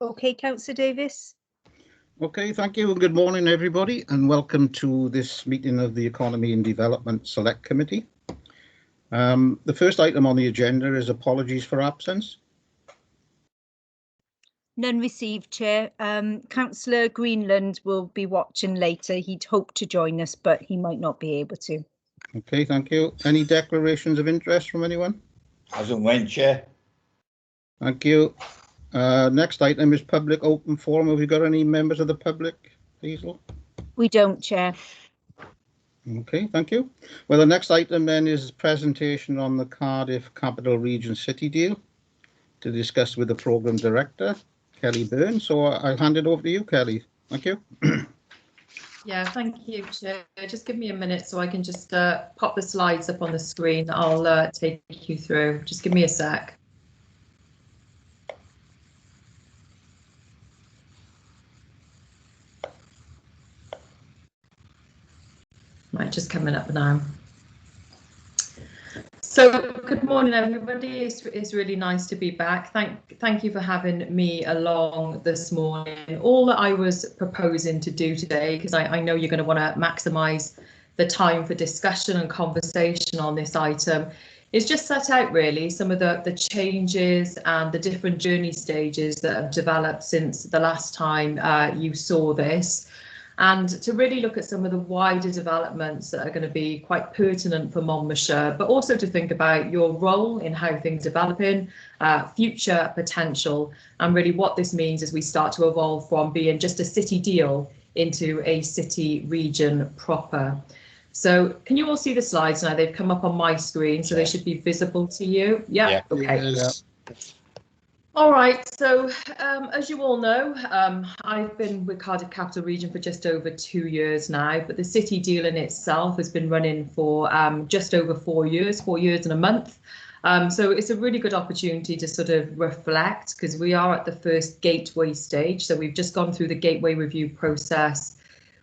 Okay, Councillor Davis. Okay, thank you and good morning everybody, and welcome to this meeting of the Economy and Development Select Committee. The first item on the agenda is apologies for absence. None received, Chair. Councillor Greenland will be watching later. He'd hoped to join us, but he might not be able to. Okay, thank you. Any declarations of interest from anyone? As and when, Chair. Thank you. Next item is public open forum. Have we got any members of the public, Hazel? We don't, Chair. Okay, thank you. Well, the next item then is presentation on the Cardiff Capital Region City deal to discuss with the Programme Director, Kelly Byrne. So I'll hand it over to you, Kelly. Thank you. Yeah, thank you, Chair. Just give me a minute so I can just pop the slides up on the screen. I'll take you through. Just give me a sec. Right, just coming up now. So good morning, everybody. It's really nice to be back. Thank you for having me along this morning. All that I was proposing to do today, because I know you're going to want to maximise the time for discussion and conversation on this item, is just set out really some of the changes and the different journey stages that have developed since the last time you saw this, and to really look at some of the wider developments that are going to be quite pertinent for Monmouthshire, but also to think about your role in how things develop in future potential, and really what this means as we start to evolve from being just a city deal into a city region proper. So can you all see the slides now? They've come up on my screen, so they should be visible to you. Yeah. Okay. Yeah. All right, so as you all know, I've been with Cardiff Capital Region for just over 2 years now, but the city deal in itself has been running for just over 4 years and a month. So it's a really good opportunity to sort of reflect, because we are at the first gateway stage. So we've just gone through the gateway review process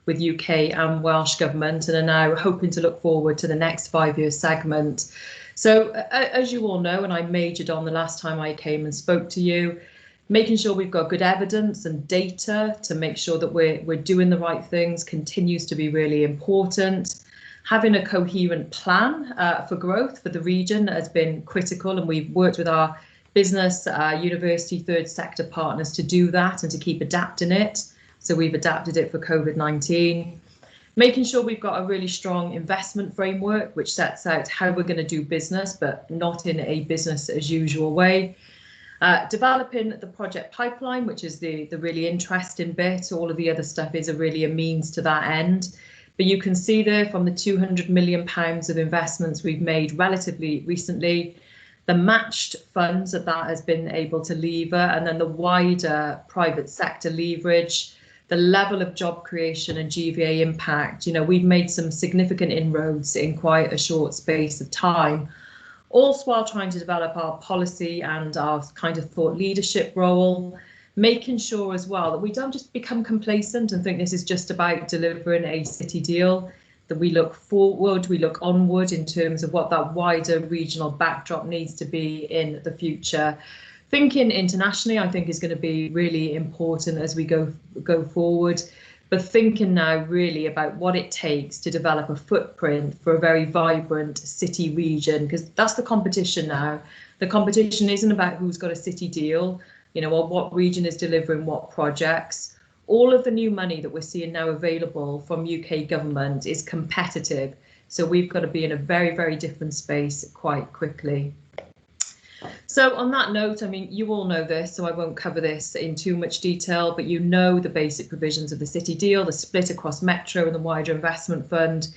with UK and Welsh government, and are now hoping to look forward to the next 5-year segment. So as you all know, and I majored on the last time I came and spoke to you, making sure we've got good evidence and data to make sure that we're doing the right things continues to be really important. Having a coherent plan for growth for the region has been critical, and we've worked with our business, university, third sector partners to do that and to keep adapting it. So we've adapted it for COVID-19. Making sure we've got a really strong investment framework which sets out how we're going to do business, but not in a business as usual way. Developing the project pipeline, which is the really interesting bit. All of the other stuff is really a means to that end. But you can see there from the £200 million of investments we've made relatively recently, the matched funds that has been able to lever, and then the wider private sector leverage, the level of job creation and GVA impact. You know, we've made some significant inroads in quite a short space of time, also while trying to develop our policy and our kind of thought leadership role, making sure as well that we don't just become complacent and think this is just about delivering a city deal, that we look forward, we look onward in terms of what that wider regional backdrop needs to be in the future. Thinking internationally, I think, is going to be really important as we go forward, but thinking now really about what it takes to develop a footprint for a very vibrant city region, because that's the competition now. The competition isn't about who's got a city deal, you know, or what region is delivering what projects. All of the new money that we're seeing now available from UK government is competitive, so we've got to be in a very, very different space quite quickly. So on that note, I mean, you all know this, so I won't cover this in too much detail, but you know the basic provisions of the city deal, the split across Metro and the wider investment fund.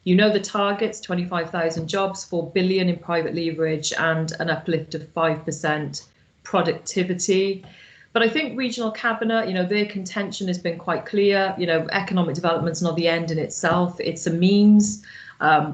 You know the targets, 25,000 jobs, 4 billion in private leverage, and an uplift of 5% productivity. But I think regional cabinet, you know, their contention has been quite clear. You know, economic development's not the end in itself, it's a means.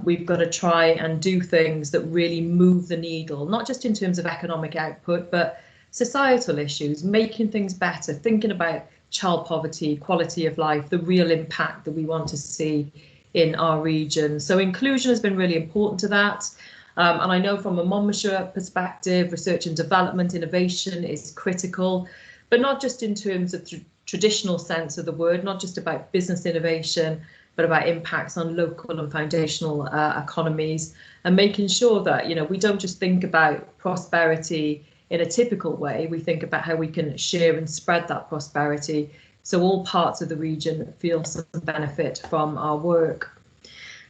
We've got to try and do things that really move the needle, not just in terms of economic output, but societal issues, making things better, thinking about child poverty, quality of life, the real impact that we want to see in our region. So inclusion has been really important to that. And I know from a Monmouthshire perspective, research and development, innovation is critical. but not just in terms of traditional sense of the word, not just about business innovation, but about impacts on local and foundational economies, and making sure that, you know, we don't just think about prosperity in a typical way. We think about how we can share and spread that prosperity so all parts of the region feel some benefit from our work.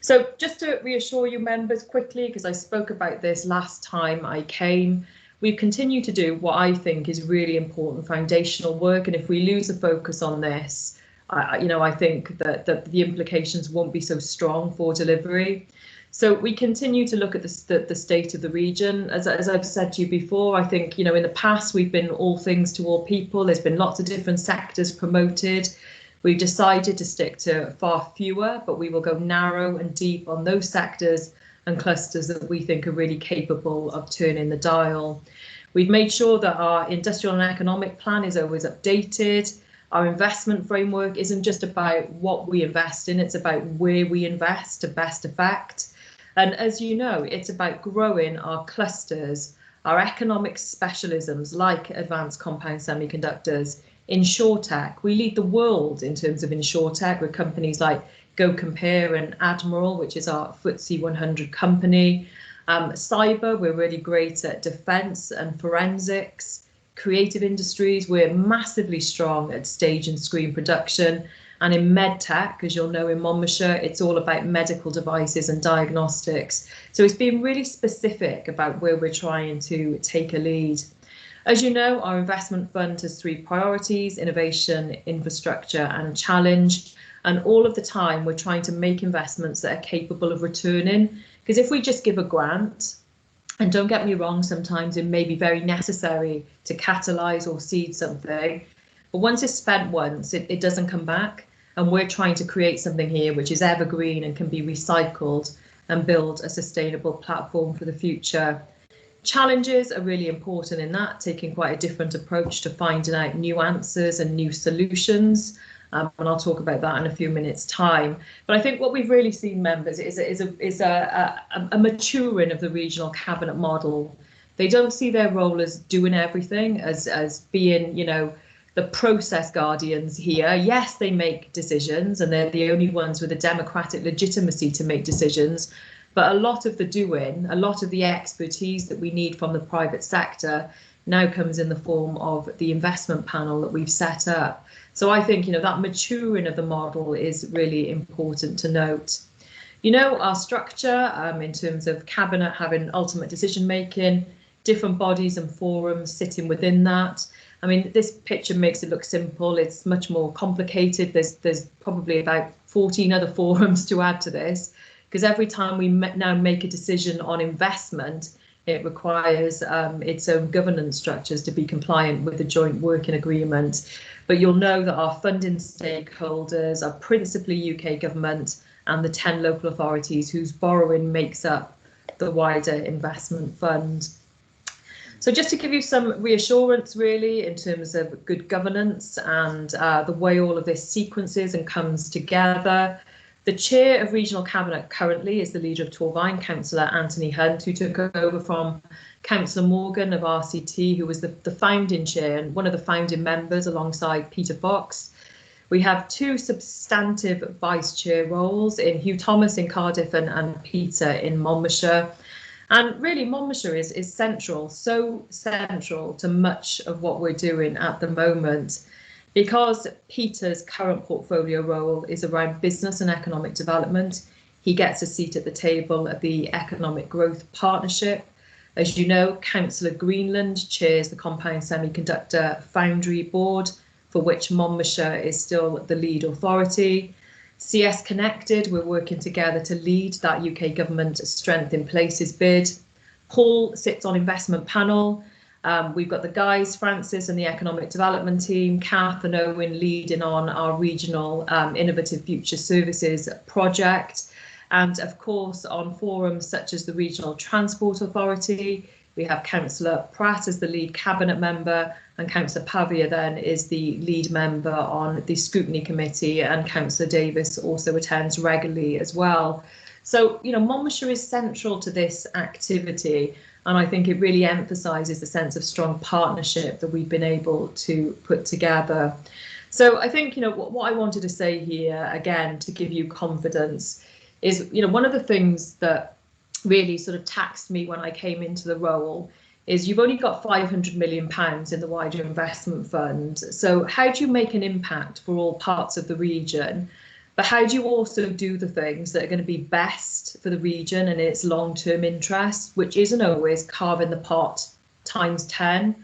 So just to reassure you members quickly, because I spoke about this last time I came, we continue to do what I think is really important foundational work, and if we lose a focus on this, I think that the implications won't be so strong for delivery. So we continue to look at the state of the region. As I've said to you before, I think, you know, in the past we've been all things to all people. There's been lots of different sectors promoted. We've decided to stick to far fewer, but we will go narrow and deep on those sectors and clusters that we think are really capable of turning the dial. We've made sure that our industrial and economic plan is always updated. Our investment framework isn't just about what we invest in, it's about where we invest to best effect. And as you know, it's about growing our clusters, our economic specialisms like advanced compound semiconductors, insurtech. We lead the world in terms of insurtech with companies like Go Compare and Admiral, which is our FTSE 100 company. Cyber, we're really great at defence and forensics. Creative industries, we're massively strong at stage and screen production. And in medtech, as you'll know in Monmouthshire, it's all about medical devices and diagnostics. So it's been really specific about where we're trying to take a lead. As you know, our investment fund has 3 priorities: innovation, infrastructure and challenge. And all of the time, we're trying to make investments that are capable of returning. Because if we just give a grant, and don't get me wrong, sometimes it may be very necessary to catalyse or seed something, but once it's spent once, it doesn't come back. And we're trying to create something here which is evergreen and can be recycled and build a sustainable platform for the future. Challenges are really important in that, taking quite a different approach to finding out new answers and new solutions. And I'll talk about that in a few minutes' time. But I think what we've really seen, members, is a maturing of the regional cabinet model. They don't see their role as doing everything, as being, you know, the process guardians here. Yes, they make decisions and they're the only ones with a democratic legitimacy to make decisions. But a lot of the doing, a lot of the expertise that we need from the private sector now comes in the form of the investment panel that we've set up. So I think, you know, that maturing of the model is really important to note. You know, our structure in terms of cabinet having ultimate decision making, different bodies and forums sitting within that. I mean, this picture makes it look simple. It's much more complicated. There's probably about 14 other forums to add to this, because every time we now make a decision on investment, it requires its own governance structures to be compliant with the joint working agreement. But you'll know that our funding stakeholders are principally UK government and the 10 local authorities whose borrowing makes up the wider investment fund. So just to give you some reassurance, really, in terms of good governance and the way all of this sequences and comes together. The chair of regional cabinet currently is the leader of Torvine, Councillor Anthony Hunt, who took over from Councillor Morgan of RCT, who was the founding chair and one of the founding members alongside Peter Fox. We have 2 substantive vice chair roles in Hugh Thomas in Cardiff and Peter in Monmouthshire. And really, Monmouthshire is central, so central to much of what we're doing at the moment, because Peter's current portfolio role is around business and economic development. He gets a seat at the table at the Economic Growth Partnership. As you know, Councillor Greenland chairs the Compound Semiconductor Foundry Board, for which Monmouthshire is still the lead authority. CS Connected, we're working together to lead that UK government Strength in Places bid. Paul sits on investment panel. We've got the guys, Francis and the economic development team, Kath and Owen leading on our regional innovative future services project. And of course, on forums such as the Regional Transport Authority, we have Councillor Pratt as the lead cabinet member, and Councillor Pavia then is the lead member on the scrutiny committee, and Councillor Davis also attends regularly as well. So, Monmouthshire is central to this activity, and I think it really emphasises the sense of strong partnership that we've been able to put together. So I think, what I wanted to say here, again, to give you confidence, is, one of the things that really sort of taxed me when I came into the role is you've only got £500 million in the wider investment fund. So how do you make an impact for all parts of the region? But how do you also do the things that are going to be best for the region and its long-term interest, which isn't always carving the pot times 10?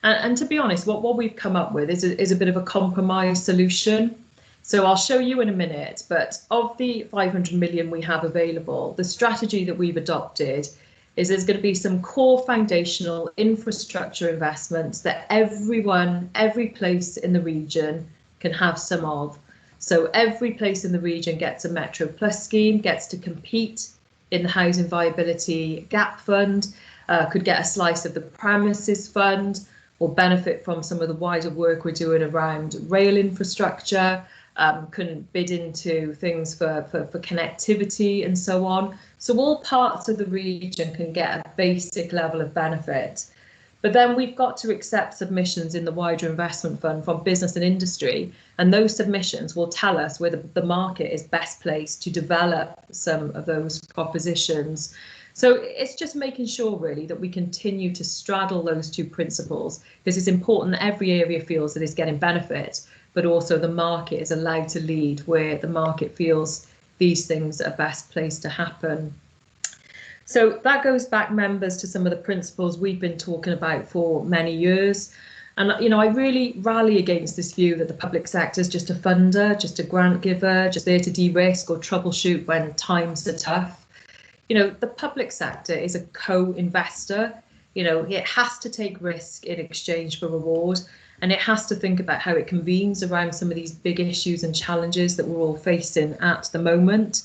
And to be honest, what we've come up with is a bit of a compromise solution. So I'll show you in a minute, but of the 500 million we have available, the strategy that we've adopted is there's going to be some core foundational infrastructure investments that every place in the region can have some of. So every place in the region gets a Metro Plus scheme, gets to compete in the Housing Viability Gap Fund, could get a slice of the Premises Fund, or benefit from some of the wider work we're doing around rail infrastructure, can bid into things for connectivity and so on. So all parts of the region can get a basic level of benefit. But then we've got to accept submissions in the wider investment fund from business and industry, and those submissions will tell us whether the market is best placed to develop some of those propositions. So it's just making sure really that we continue to straddle those two principles, because it's important that every area feels that it's getting benefit, but also the market is allowed to lead where the market feels these things are best placed to happen. So that goes back, members, to some of the principles we've been talking about for many years. And, I really rally against this view that the public sector is just a funder, just a grant giver, just there to de-risk or troubleshoot when times are tough. The public sector is a co-investor. It has to take risk in exchange for reward, and it has to think about how it convenes around some of these big issues and challenges that we're all facing at the moment.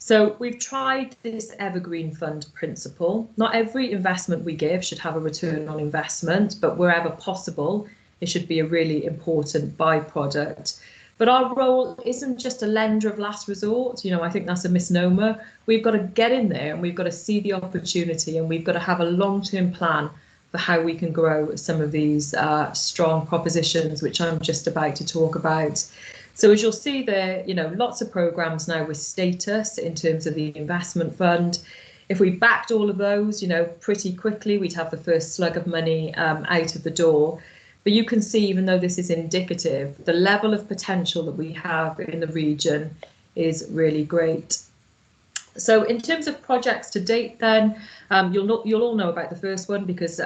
So we've tried this evergreen fund principle. Not every investment we give should have a return on investment, but wherever possible, it should be a really important byproduct. But our role isn't just a lender of last resort. I think that's a misnomer. We've got to get in there and we've got to see the opportunity, and we've got to have a long-term plan for how we can grow some of these strong propositions, which I'm just about to talk about. So as you'll see there, lots of programs now with status in terms of the investment fund. If we backed all of those, pretty quickly, we'd have the first slug of money out of the door. But you can see, even though this is indicative, the level of potential that we have in the region is really great. So in terms of projects to date, then you'll all know about the first one because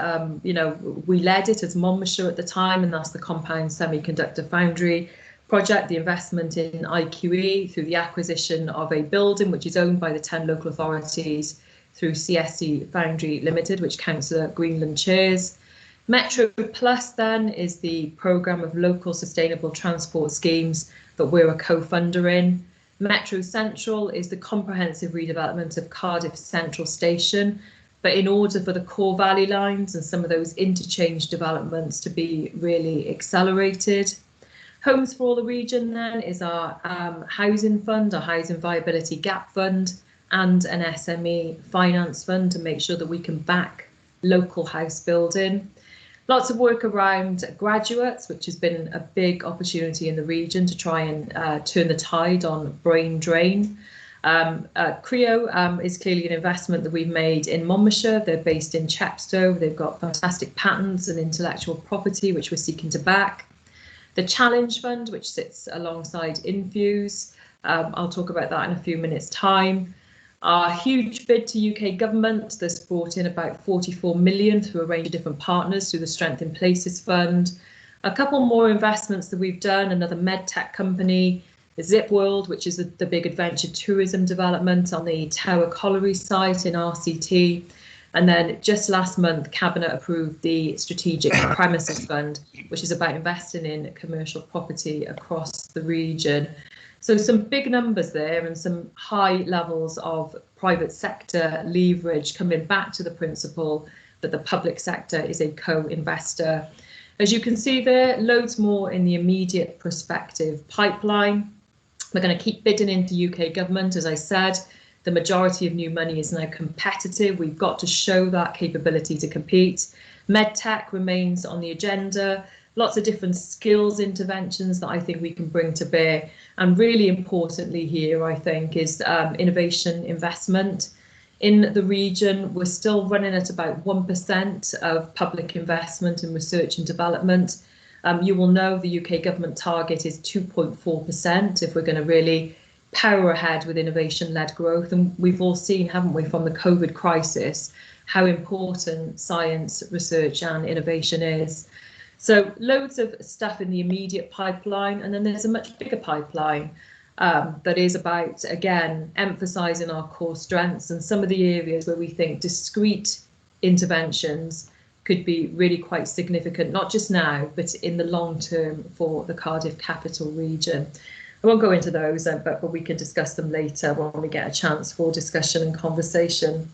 we led it as Monmouthshire at the time, and that's the Compound Semiconductor Foundry project, the investment in IQE through the acquisition of a building which is owned by the 10 local authorities through CSC Foundry Limited, which Councillor Greenland chairs. Metro Plus then is the programme of local sustainable transport schemes that we're a co-funder in. Metro Central is the comprehensive redevelopment of Cardiff Central Station, but in order for the core valley lines and some of those interchange developments to be really accelerated. Homes for All the Region then is our housing fund, our Housing Viability Gap Fund, and an SME finance fund to make sure that we can back local house building. Lots of work around graduates, which has been a big opportunity in the region to try and turn the tide on brain drain. CREO is clearly an investment that we've made in Monmouthshire. They're based in Chepstow. They've got fantastic patents and intellectual property, which we're seeking to back. The Challenge Fund, which sits alongside Infuse. I'll talk about that in a few minutes' time. Our huge bid to UK government that's brought in about 44 million through a range of different partners through the Strength in Places Fund. A couple more investments that we've done, another medtech company, Zip World, which is the big adventure tourism development on the Tower Colliery site in RCT. And then just last month, Cabinet approved the Strategic Premises Fund, which is about investing in commercial property across the region. So some big numbers there and some high levels of private sector leverage coming back to the principle that the public sector is a co-investor. As you can see there, loads more in the immediate prospective pipeline. We're going to keep bidding into UK government, as I said, The majority of new money is now competitive. We've got to show that capability to compete. MedTech remains on the agenda. Lots of different skills interventions that I think we can bring to bear. And really importantly here, I think, is innovation investment. In the region, we're still running at about 1% of public investment in research and development. You will know the UK government target is 2.4% if we're going to really power ahead with innovation-led growth. And we've all seen, haven't we, from the COVID crisis, how important science, research and innovation is. So loads of stuff in the immediate pipeline, and then there's a much bigger pipeline that is about, again, emphasising our core strengths and some of the areas where we think discrete interventions could be really quite significant, not just now, but in the long term for the Cardiff capital region. I won't go into those, but we can discuss them later when we get a chance for discussion and conversation.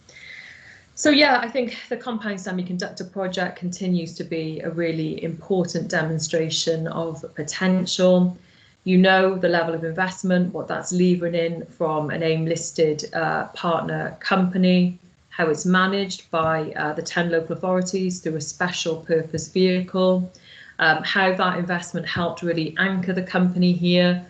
So yeah, I think the compound semiconductor project continues to be a really important demonstration of potential. You know the level of investment, what that's levering in from an AIM-listed partner company, how it's managed by the 10 local authorities through a special purpose vehicle, how that investment helped really anchor the company here,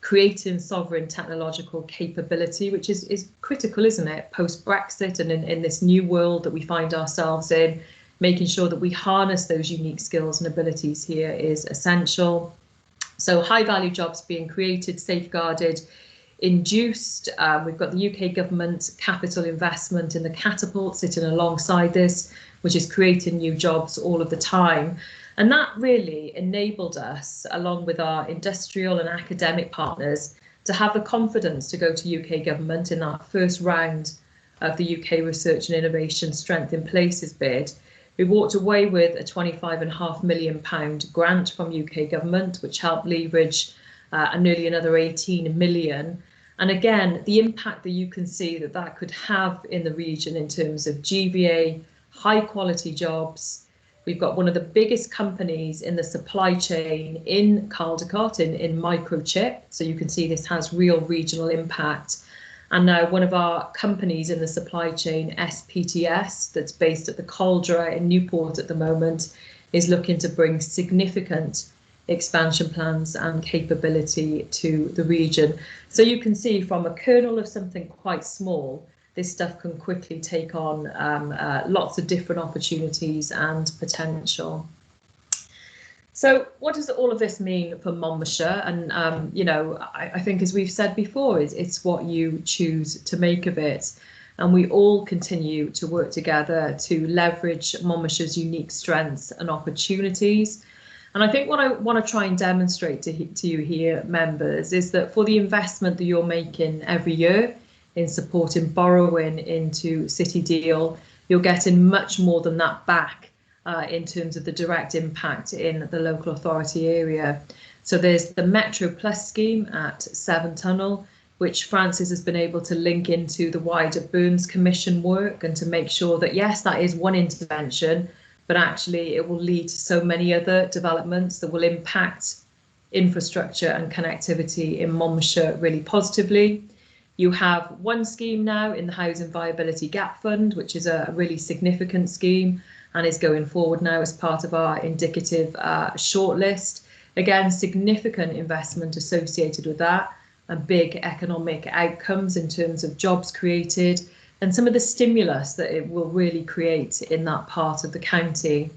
creating sovereign technological capability, which is critical, isn't it, post-Brexit and in this new world that we find ourselves in. Making sure that we harness those unique skills and abilities here is essential. So high value jobs being created, safeguarded, induced. We've got the UK government capital investment in the catapult sitting alongside this, which is creating new jobs all of the time. And that really enabled us, along with our industrial and academic partners, to have the confidence to go to UK government in that first round of the UK Research and Innovation Strength in Places bid. We walked away with a £25.5 million grant from UK government, which helped leverage nearly another 18 million. And again, the impact that you can see that that could have in the region in terms of GVA, high quality jobs. We've got one of the biggest companies in the supply chain in Caldicot in microchip. So you can see this has real regional impact. And now one of our companies in the supply chain, SPTS, that's based at the Caldera in Newport at the moment, is looking to bring significant expansion plans and capability to the region. So you can see from a kernel of something quite small, this stuff can quickly take on lots of different opportunities and potential. So what does all of this mean for Monmouthshire? And, you know, I think, as we've said before, it's what you choose to make of it. And we all continue to work together to leverage Monmouthshire's unique strengths and opportunities. And I think what I want to try and demonstrate to you here, members, is that for the investment that you're making every year in supporting borrowing into City Deal, you're getting much more than that back in terms of the direct impact in the local authority area. So there's the Metro Plus scheme at Severn Tunnel, which Francis has been able to link into the wider Burns Commission work and to make sure that, yes, that is one intervention, but actually it will lead to so many other developments that will impact infrastructure and connectivity in Monmouthshire really positively. You have one scheme now in the Housing Viability Gap Fund, which is a really significant scheme and is going forward now as part of our indicative shortlist. Again, significant investment associated with that and big economic outcomes in terms of jobs created and some of the stimulus that it will really create in that part of the county.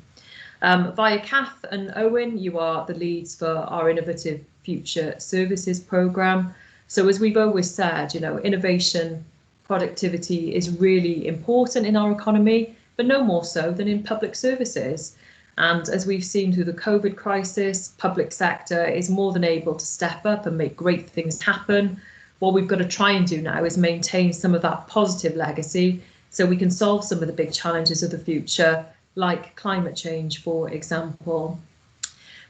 Via Kath and Owen, you are the leads for our Innovative Future Services programme. So as we've always said, you know, innovation, productivity is really important in our economy, but no more so than in public services. And as we've seen through the COVID crisis, public sector is more than able to step up and make great things happen. What we've got to try and do now is maintain some of that positive legacy so we can solve some of the big challenges of the future, like climate change, for example.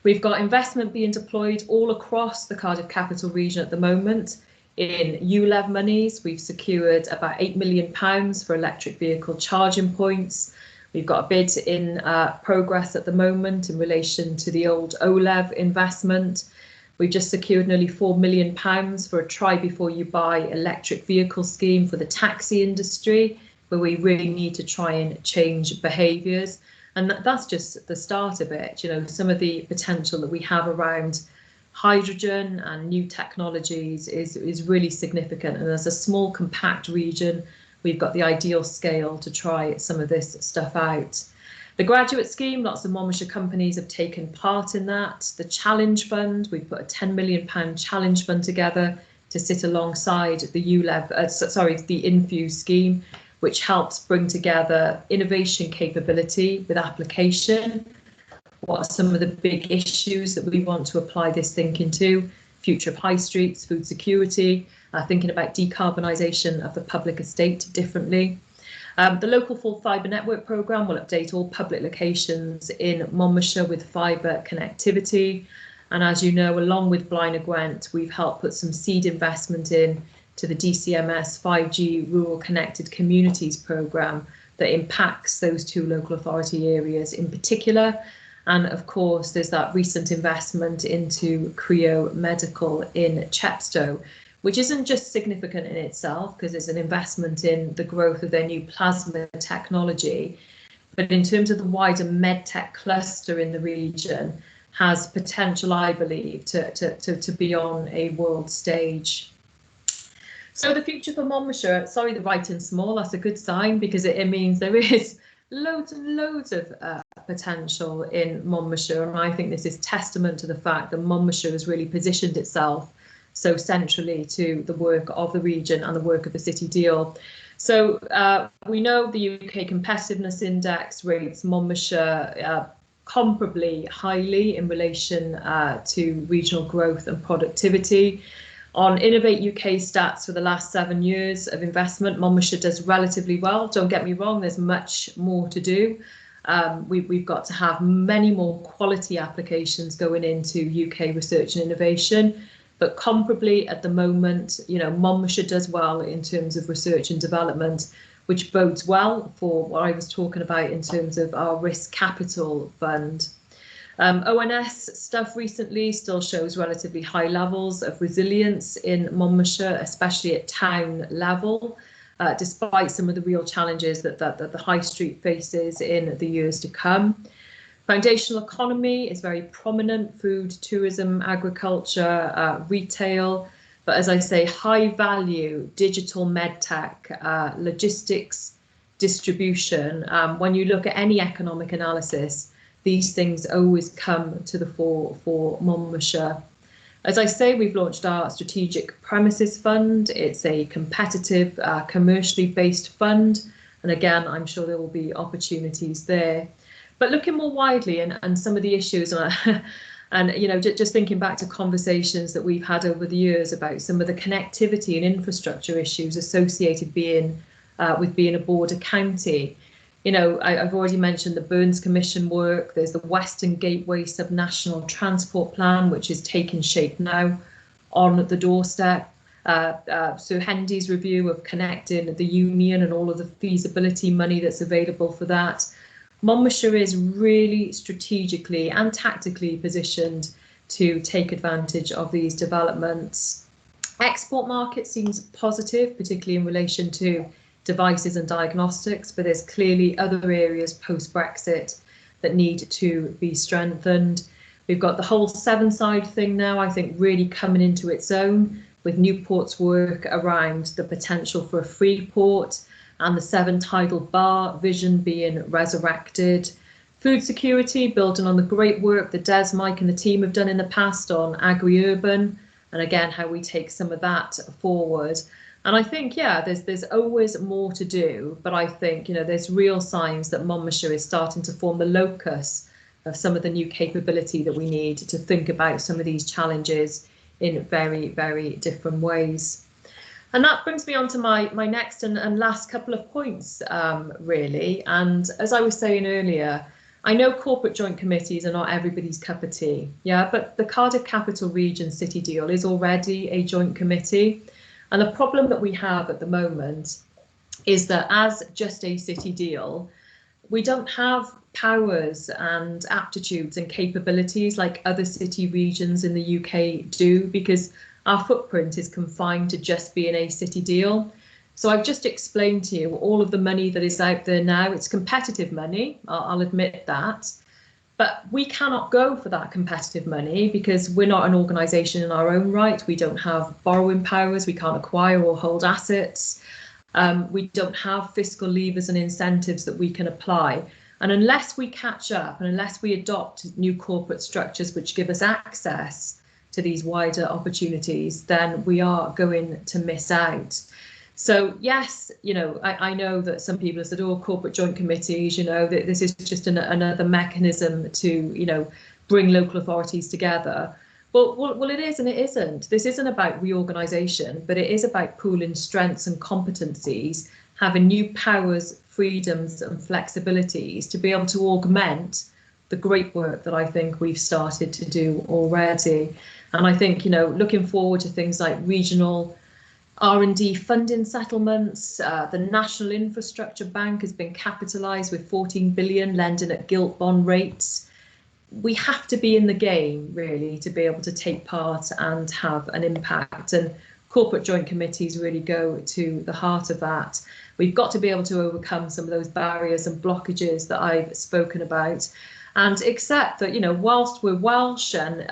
We've got investment being deployed all across the Cardiff capital region at the moment. In ULEV monies, we've secured about £8 million for electric vehicle charging points. We've got a bid in progress at the moment in relation to the old OLEV investment. We've just secured nearly £4 million for a try before you buy electric vehicle scheme for the taxi industry, where we really need to try and change behaviours. And that's just the start of it. You know, some of the potential that we have around hydrogen and new technologies is really significant. And as a small, compact region, we've got the ideal scale to try some of this stuff out. The graduate scheme, lots of Monmouthshire companies have taken part in that. The Challenge Fund, we've put a £10 million Challenge Fund together to sit alongside the the Infuse scheme, which helps bring together innovation capability with application. What are some of the big issues that we want to apply this thinking to? Future of high streets, food security, thinking about decarbonisation of the public estate differently. The local full fibre network programme will update all public locations in Monmouthshire with fibre connectivity. And as you know, along with Blaenau Gwent, we've helped put some seed investment in to the DCMS 5G Rural Connected Communities programme that impacts those two local authority areas in particular. And of course, there's that recent investment into Creo Medical in Chepstow, which isn't just significant in itself because it's an investment in the growth of their new plasma technology, but in terms of the wider medtech cluster in the region, has potential, I believe, to be on a world stage. So the future for Monmouthshire, sorry, the writing small, that's a good sign because it means there is loads and loads of potential in Monmouthshire. And I think this is testament to the fact that Monmouthshire has really positioned itself so centrally to the work of the region and the work of the City Deal. So we know the UK Competitiveness Index rates Monmouthshire comparably highly in relation to regional growth and productivity. On Innovate UK stats for the last 7 years of investment, Monmouthshire does relatively well. Don't get me wrong, there's much more to do. We've got to have many more quality applications going into UK research and innovation. But comparably at the moment, you know, Monmouthshire does well in terms of research and development, which bodes well for what I was talking about in terms of our risk capital fund. ONS stuff recently still shows relatively high levels of resilience in Monmouthshire, especially at town level, despite some of the real challenges that the high street faces in the years to come. Foundational economy is very prominent: food, tourism, agriculture, retail. But as I say, high value digital medtech, logistics, distribution. When you look at any economic analysis, these things always come to the fore for Monmouthshire. As I say, we've launched our Strategic Premises Fund. It's a competitive, commercially based fund. And again, I'm sure there will be opportunities there. But looking more widely and some of the issues, and you know, just thinking back to conversations that we've had over the years about some of the connectivity and infrastructure issues associated with being a border county. You know, I've already mentioned the Burns Commission work. There's the Western Gateway Subnational Transport Plan, which is taking shape now on the doorstep. Sir Hendy's review of connecting the Union and all of the feasibility money that's available for that. Monmouthshire is really strategically and tactically positioned to take advantage of these developments. Export market seems positive, particularly in relation to devices and diagnostics, but there's clearly other areas post-Brexit that need to be strengthened. We've got the whole Sevenside thing now, I think, really coming into its own, with Newport's work around the potential for a free port, and the Seven Tidal Bar vision being resurrected. Food security, building on the great work that Des, Mike and the team have done in the past on agri-urban, and again, how we take some of that forward. And I think, yeah, there's always more to do, but I think, you know, there's real signs that Monmouthshire is starting to form the locus of some of the new capability that we need to think about some of these challenges in very, very different ways. And that brings me on to my next and last couple of points, really. And as I was saying earlier, I know corporate joint committees are not everybody's cup of tea, yeah, but the Cardiff Capital Region City Deal is already a joint committee. And the problem that we have at the moment is that as just a city deal, we don't have powers and aptitudes and capabilities like other city regions in the UK do, because our footprint is confined to just being a city deal. So I've just explained to you all of the money that is out there now. It's competitive money, I'll admit that. But we cannot go for that competitive money because we're not an organisation in our own right. We don't have borrowing powers. We can't acquire or hold assets. We don't have fiscal levers and incentives that we can apply. And unless we catch up and unless we adopt new corporate structures which give us access to these wider opportunities, then we are going to miss out. So yes, you know, I know that some people have said, oh, corporate joint committees, you know, that this is just another mechanism to, you know, bring local authorities together. Well, it is and it isn't. This isn't about reorganisation, but it is about pooling strengths and competencies, having new powers, freedoms and flexibilities to be able to augment the great work that I think we've started to do already. And I think, you know, looking forward to things like regional R&D funding settlements, the National Infrastructure Bank has been capitalised with 14 billion lending at gilt bond rates. We have to be in the game, really, to be able to take part and have an impact. And corporate joint committees really go to the heart of that. We've got to be able to overcome some of those barriers and blockages that I've spoken about. And accept that, you know, whilst we're Welsh and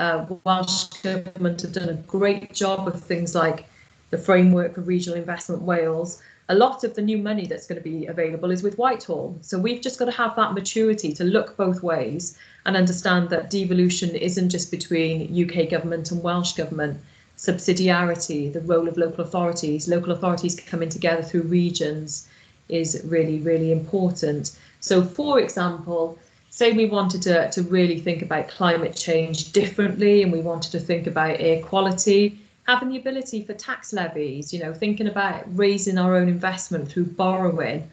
Welsh Government have done a great job of things like the framework for regional investment Wales, a lot of the new money that's going to be available is with Whitehall. So we've just got to have that maturity to look both ways and understand that devolution isn't just between UK government and Welsh government. Subsidiarity, the role of local authorities coming together through regions is really, really important. So for example, say we wanted to really think about climate change differently and we wanted to think about air quality, having the ability for tax levies, you know, thinking about raising our own investment through borrowing.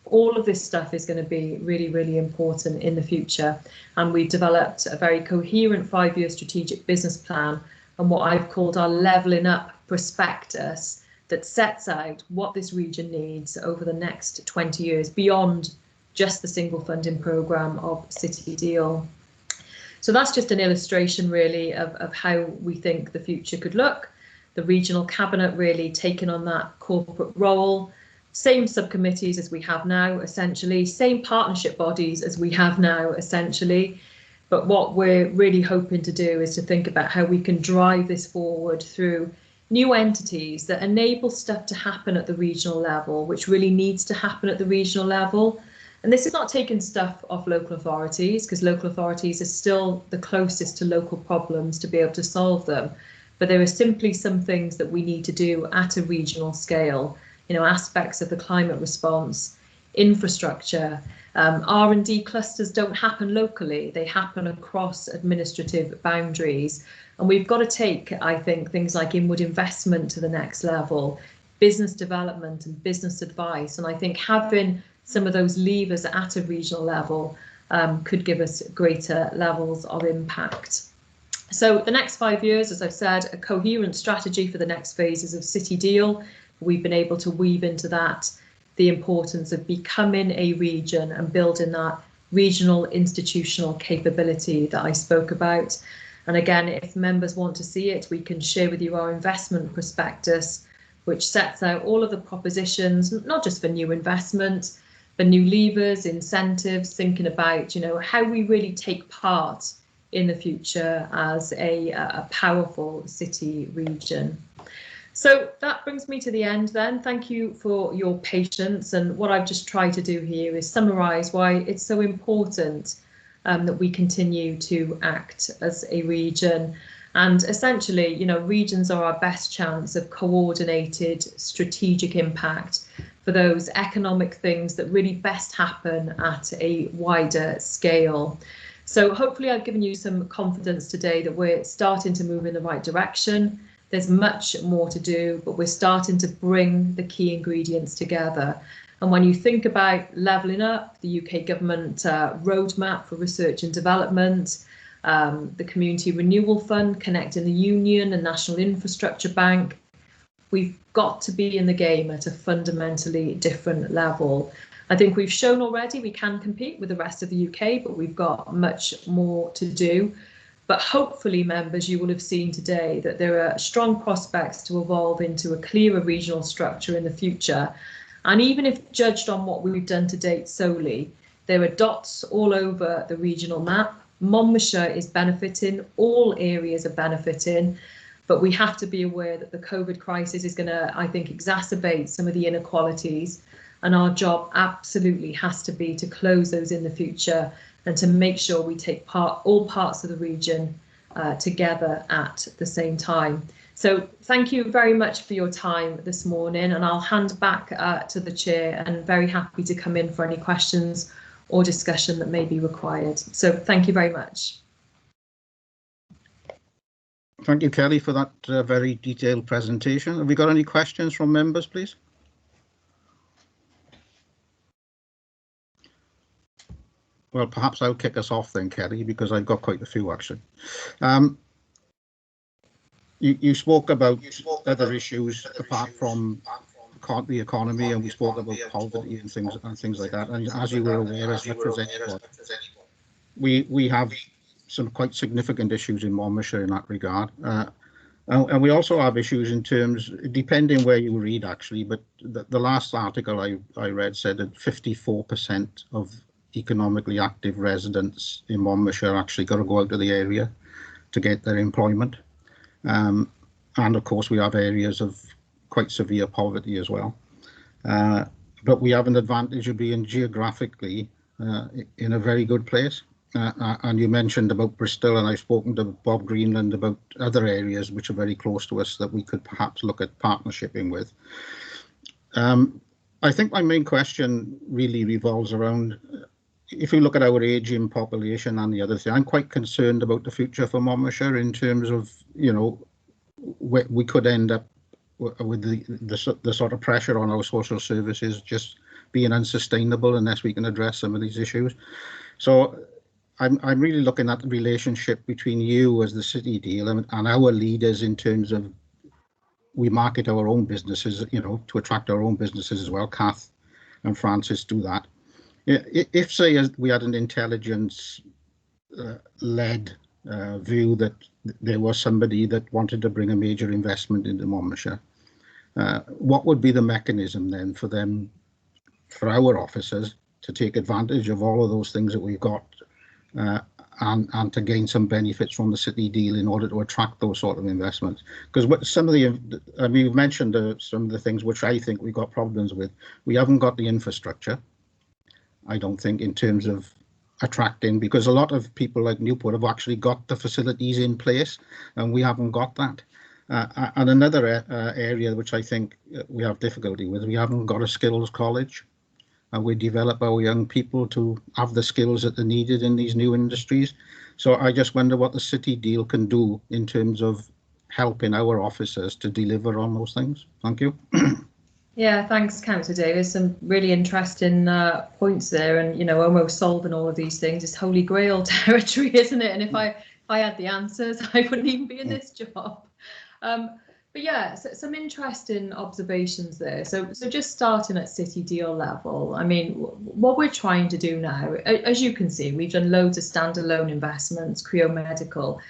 All of this stuff is going to be really, really important in the future. And we've developed a very coherent 5-year strategic business plan and what I've called our levelling up prospectus that sets out what this region needs over the next 20 years beyond just the single funding programme of City Deal. So that's just an illustration really of how we think the future could look. The regional cabinet really taking on that corporate role, same subcommittees as we have now, essentially, same partnership bodies as we have now, essentially. But what we're really hoping to do is to think about how we can drive this forward through new entities that enable stuff to happen at the regional level, which really needs to happen at the regional level. And this is not taking stuff off local authorities, because local authorities are still the closest to local problems to be able to solve them. But there are simply some things that we need to do at a regional scale, you know, aspects of the climate response, infrastructure. R&D clusters don't happen locally, they happen across administrative boundaries. And we've got to take, I think, things like inward investment to the next level, business development and business advice. And I think having some of those levers at a regional level could give us greater levels of impact. So the next 5 years, as I've said, a coherent strategy for the next phases of City Deal. We've been able to weave into that the importance of becoming a region and building that regional institutional capability that I spoke about. And again, if members want to see it, we can share with you our investment prospectus, which sets out all of the propositions, not just for new investment, but new levers, incentives, thinking about, you know, how we really take part in the future as a powerful city region. So that brings me to the end then. Thank you for your patience. And what I've just tried to do here is summarise why it's so important that we continue to act as a region. And essentially, you know, regions are our best chance of coordinated strategic impact for those economic things that really best happen at a wider scale. So hopefully I've given you some confidence today that we're starting to move in the right direction. There's much more to do, but we're starting to bring the key ingredients together. And when you think about levelling up, the UK government roadmap for research and development, the Community Renewal Fund, Connecting the Union and National Infrastructure Bank, we've got to be in the game at a fundamentally different level. I think we've shown already we can compete with the rest of the UK, but we've got much more to do. But hopefully, members, you will have seen today that there are strong prospects to evolve into a clearer regional structure in the future. And even if judged on what we've done to date solely, there are dots all over the regional map. Monmouthshire is benefiting, all areas are benefiting, but we have to be aware that the COVID crisis is going to, I think, exacerbate some of the inequalities. And our job absolutely has to be to close those in the future and to make sure we take all parts of the region together at the same time. So thank you very much for your time this morning, and I'll hand back to the chair, and very happy to come in for any questions or discussion that may be required. So thank you very much. Thank you, Kelly, for that very detailed presentation. Have we got any questions from members, please? Well, perhaps I'll kick us off then, Kelly, because I've got quite a few actually. You spoke about other issues apart from the economy, and we spoke about poverty and things like that. And as you were aware, as much as anyone, we have some quite significant issues in Monmouthshire in that regard. And we also have issues in terms, depending where you read actually, but the last article I read said that 54% of economically active residents in Monmouthshire actually got to go out of the area to get their employment. And of course we have areas of quite severe poverty as well. But we have an advantage of being geographically in a very good place. And you mentioned about Bristol, and I've spoken to Bob Greenland about other areas which are very close to us that we could perhaps look at partnershiping with. I think my main question really revolves around, if you look at our ageing population and the other thing, I'm quite concerned about the future for Monmouthshire in terms of, you know, we could end up with the sort of pressure on our social services just being unsustainable unless we can address some of these issues. So I'm really looking at the relationship between you as the city deal and our leaders in terms of, we market our own businesses, you know, to attract our own businesses as well. Kath and Francis do that. If, say, we had an intelligence-led view that there was somebody that wanted to bring a major investment into Monmouthshire, what would be the mechanism then for them, for our officers, to take advantage of all of those things that we've got and to gain some benefits from the city deal in order to attract those sort of investments? Because what some of the, I mean, you've mentioned some of the things which I think we've got problems with. We haven't got the infrastructure, I don't think, in terms of attracting, because a lot of people like Newport have actually got the facilities in place and we haven't got that. And another area which I think we have difficulty with, we haven't got a skills college, and we develop our young people to have the skills that are needed in these new industries. So I just wonder what the city deal can do in terms of helping our officers to deliver on those things. Thank you. Yeah, thanks, Councillor Davis. Some really interesting points there, and you know, almost solving all of these things is holy grail territory, isn't it? And if I had the answers, I wouldn't even be in this job. But yeah, so some interesting observations there. So just starting at city deal level, I mean, what we're trying to do now, as you can see, we've done loads of standalone investments, Creo Medical.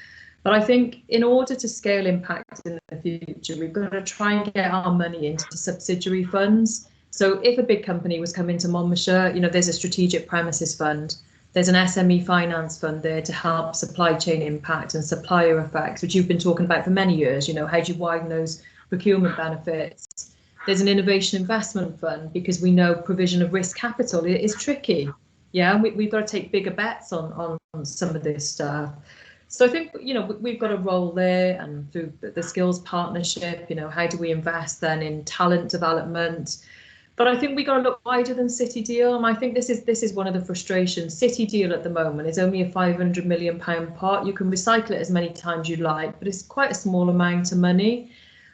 But I think in order to scale impact in the future, we've got to try and get our money into subsidiary funds. So if a big company was coming to Monmouthshire, you know, there's a strategic premises fund. There's an SME finance fund there to help supply chain impact and supplier effects, which you've been talking about for many years. You know, how do you widen those procurement benefits? There's an innovation investment fund, because we know provision of risk capital is tricky. Yeah, we've got to take bigger bets on some of this stuff. So I think, you know, we've got a role there, and through the skills partnership, you know, how do we invest then in talent development? But I think we got to look wider than City Deal, and I think this is one of the frustrations. City Deal at the moment is only a £500 million pot. You can recycle it as many times you like, but it's quite a small amount of money.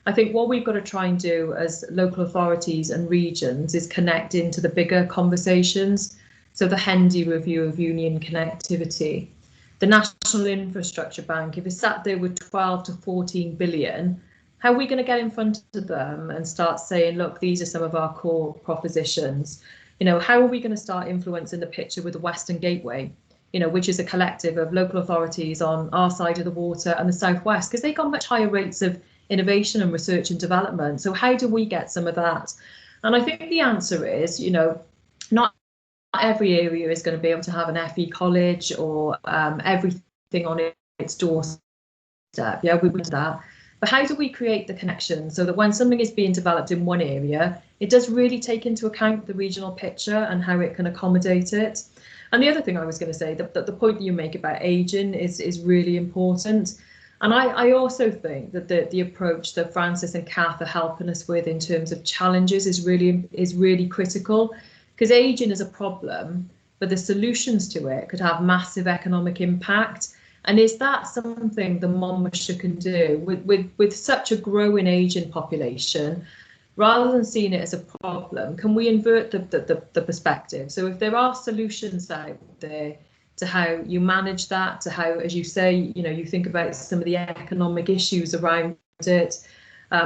I think what we've got to try and do as local authorities and regions is connect into the bigger conversations. So the Hendy review of union connectivity, the National Infrastructure Bank, if it's sat there with 12 to 14 billion, how are we going to get in front of them and start saying, look, these are some of our core propositions? how are we going to start influencing the picture with the Western Gateway, which is a collective of local authorities on our side of the water and the southwest, because they've got much higher rates of innovation and research and development. So how do we get some of that? And I think the answer is, not every area is going to be able to have an FE college or everything on its doorstep. Yeah, we would do that. But how do we create the connection so that when something is being developed in one area, it does really take into account the regional picture and how it can accommodate it? And the other thing I was going to say, that the point that you make about ageing is really important. And I also think that the approach that Francis and Kath are helping us with in terms of challenges is really critical, because ageing is a problem, but the solutions to it could have massive economic impact. And is that something the Monmouthshire can do with such a growing ageing population? Rather than seeing it as a problem, can we invert the perspective? So if there are solutions out there to how you manage that, to how, as you say, you think about some of the economic issues around it,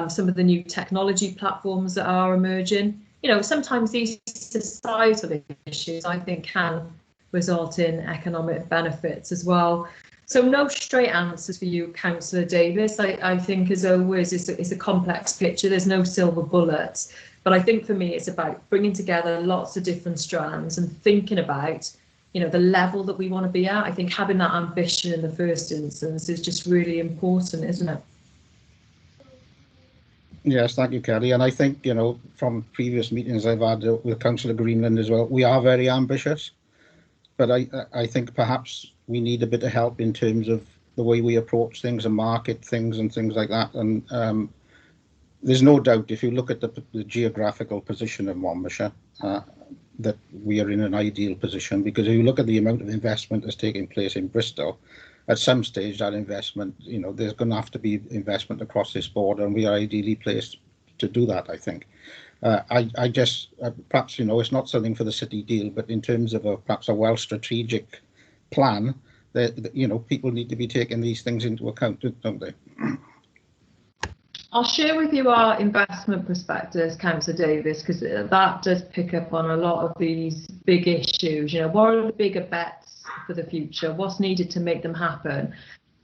some of the new technology platforms that are emerging, sometimes these societal issues, I think, can result in economic benefits as well. So no straight answers for you, Councillor Davis. I think, as always, it's a complex picture. There's no silver bullets. But I think for me, it's about bringing together lots of different strands and thinking about, the level that we want to be at. I think having that ambition in the first instance is just really important, isn't it? Yes, thank you, Kelly. And I think, from previous meetings I've had with Councillor Greenland as well, we are very ambitious. But I think perhaps we need a bit of help in terms of the way we approach things and market things and things like that. And there's no doubt, if you look at the geographical position of Monmouthshire, that we are in an ideal position, because if you look at the amount of investment that's taking place in Bristol, at some stage that investment, there's going to have to be investment across this border, and we are ideally placed to do that, I think. I just perhaps it's not something for the city deal, but in terms of perhaps a well strategic plan, that people need to be taking these things into account, don't they? I'll share with you our investment prospectus, Councillor Davis, because that does pick up on a lot of these big issues. What are the bigger bets for the future? What's needed to make them happen?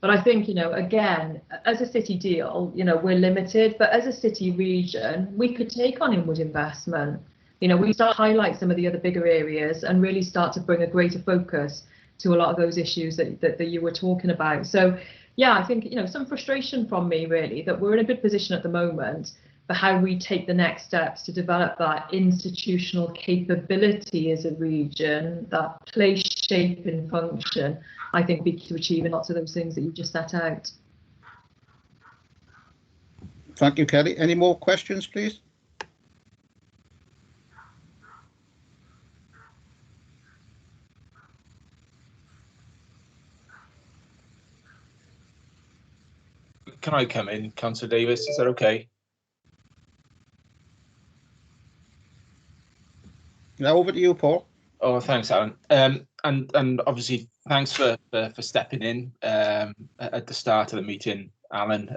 But I think, again, as a city deal, we're limited, but as a city region, we could take on inward investment. We start to highlight some of the other bigger areas and really start to bring a greater focus to a lot of those issues that you were talking about. So, yeah, I think, some frustration from me, really, that we're in a good position at the moment, but how we take the next steps to develop that institutional capability as a region, that place shaping function, I think be to achieving lots of those things that you just set out. Thank you, Kelly. Any more questions, please? Can I come in, Councillor Davis? Is that okay? Now over to you, Paul. Oh, thanks, Alan. And obviously, thanks for stepping in at the start of the meeting, Alan.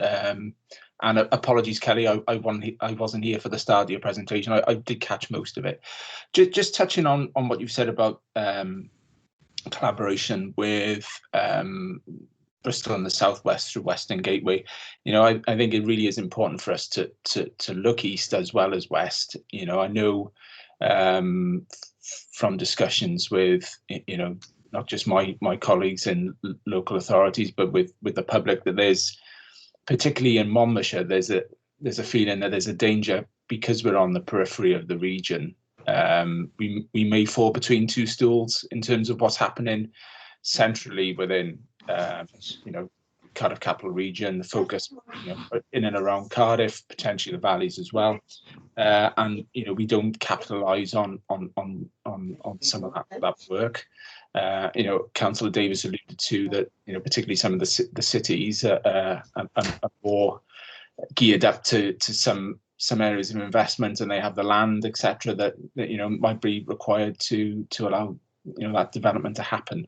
And apologies, Kelly, I wasn't here for the start of your presentation. I did catch most of it. Just touching on what you've said about collaboration with Bristol and the Southwest through Western Gateway. I think it really is important for us to look east as well as west. I know from discussions with not just my colleagues in local authorities, but with the public, that there's, particularly in Monmouthshire, there's a feeling that there's a danger, because we're on the periphery of the region. We may fall between two stools in terms of what's happening centrally within Cardiff capital region, the focus in and around Cardiff, potentially the valleys as well, and we don't capitalise on some of that work. Councillor Davis alluded to that. Particularly some of the cities are more geared up to some areas of investment, and they have the land, etc., that might be required to allow that development to happen.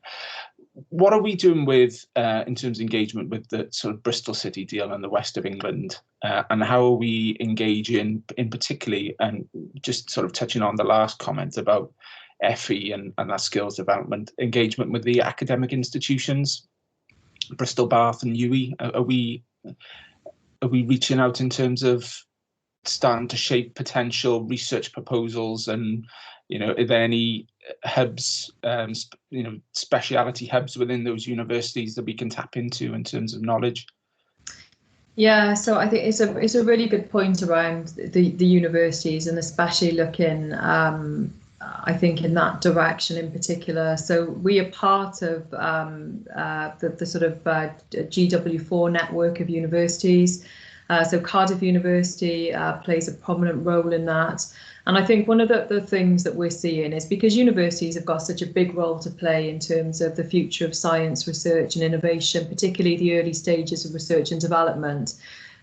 what are we doing with in terms of engagement with the sort of Bristol City deal and the West of England, and how are we engaging in particularly, and just sort of touching on the last comment about FE and that skills development, engagement with the academic institutions, Bristol, Bath and UWE? Are we reaching out in terms of starting to shape potential research proposals, and are there any hubs, speciality hubs within those universities that we can tap into in terms of knowledge? Yeah, so I think it's a really good point around the universities, and especially looking, I think, in that direction in particular. So we are part of the sort of GW4 network of universities. So Cardiff University plays a prominent role in that. And I think one of the things that we're seeing is, because universities have got such a big role to play in terms of the future of science, research and innovation, particularly the early stages of research and development,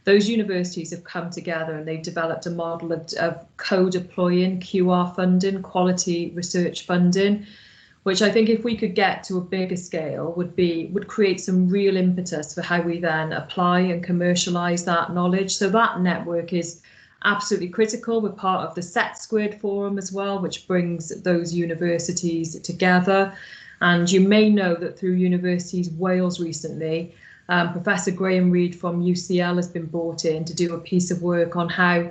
those universities have come together and they've developed a model of co-deploying QR funding, quality research funding, which I think if we could get to a bigger scale would create some real impetus for how we then apply and commercialise that knowledge. So that network is absolutely critical. We're part of the Set Squared Forum as well, which brings those universities together. And you may know that through Universities Wales recently, Professor Graham Reid from UCL has been brought in to do a piece of work on how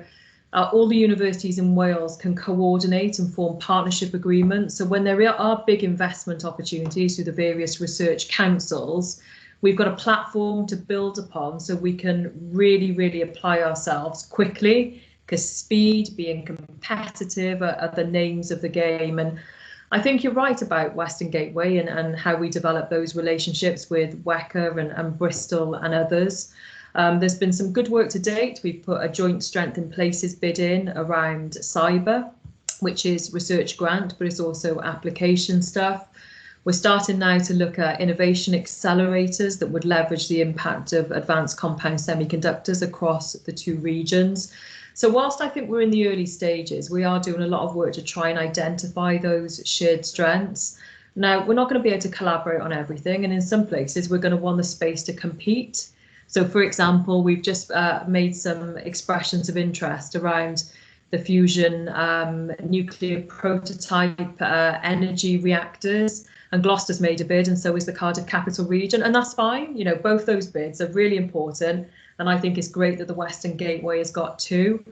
all the universities in Wales can coordinate and form partnership agreements. So when there are big investment opportunities through the various research councils, we've got a platform to build upon, so we can really apply ourselves quickly, because speed, being competitive are the names of the game. And I think you're right about Western Gateway and how we develop those relationships with WECA and Bristol and others. There's been some good work to date. We've put a joint Strength in Places bid in around cyber, which is research grant, but it's also application stuff. We're starting now to look at innovation accelerators that would leverage the impact of advanced compound semiconductors across the two regions. So whilst I think we're in the early stages, we are doing a lot of work to try and identify those shared strengths. Now, we're not going to be able to collaborate on everything, and in some places we're going to want the space to compete. So, for example, we've just made some expressions of interest around the fusion nuclear prototype energy reactors. And Gloucester's made a bid, and so is the Cardiff Capital Region, and that's fine. Both those bids are really important, and I think it's great that the Western Gateway has got two.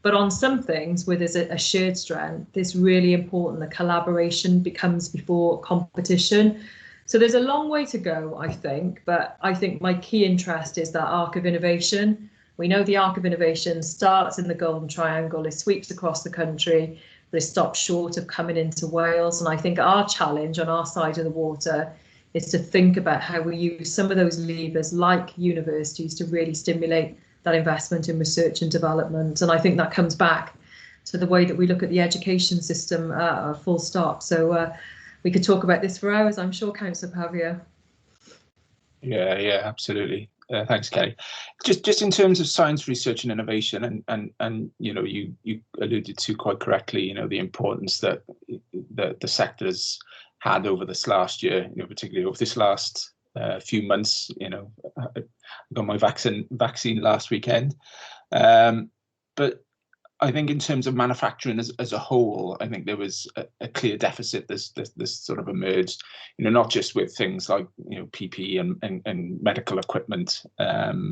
But on some things where there's a shared strength, it's really important that collaboration becomes before competition. So there's a long way to go, I think, but I think my key interest is that arc of innovation. We know the arc of innovation starts in the Golden Triangle, it sweeps across the country, but it stops short of coming into Wales. And I think our challenge on our side of the water is to think about how we use some of those levers, like universities, to really stimulate that investment in research and development. And I think that comes back to the way that we look at the education system, full stop. So we could talk about this for hours, I'm sure, Councillor Pavia. Yeah, absolutely. Thanks, Kelly. Just in terms of science research and innovation, and you alluded to quite correctly, the importance that the sector has had over this last year, particularly over this last few months. I got my vaccine last weekend, but I think in terms of manufacturing as a whole, I think there was a clear deficit this sort of emerged, not just with things like PPE and medical equipment that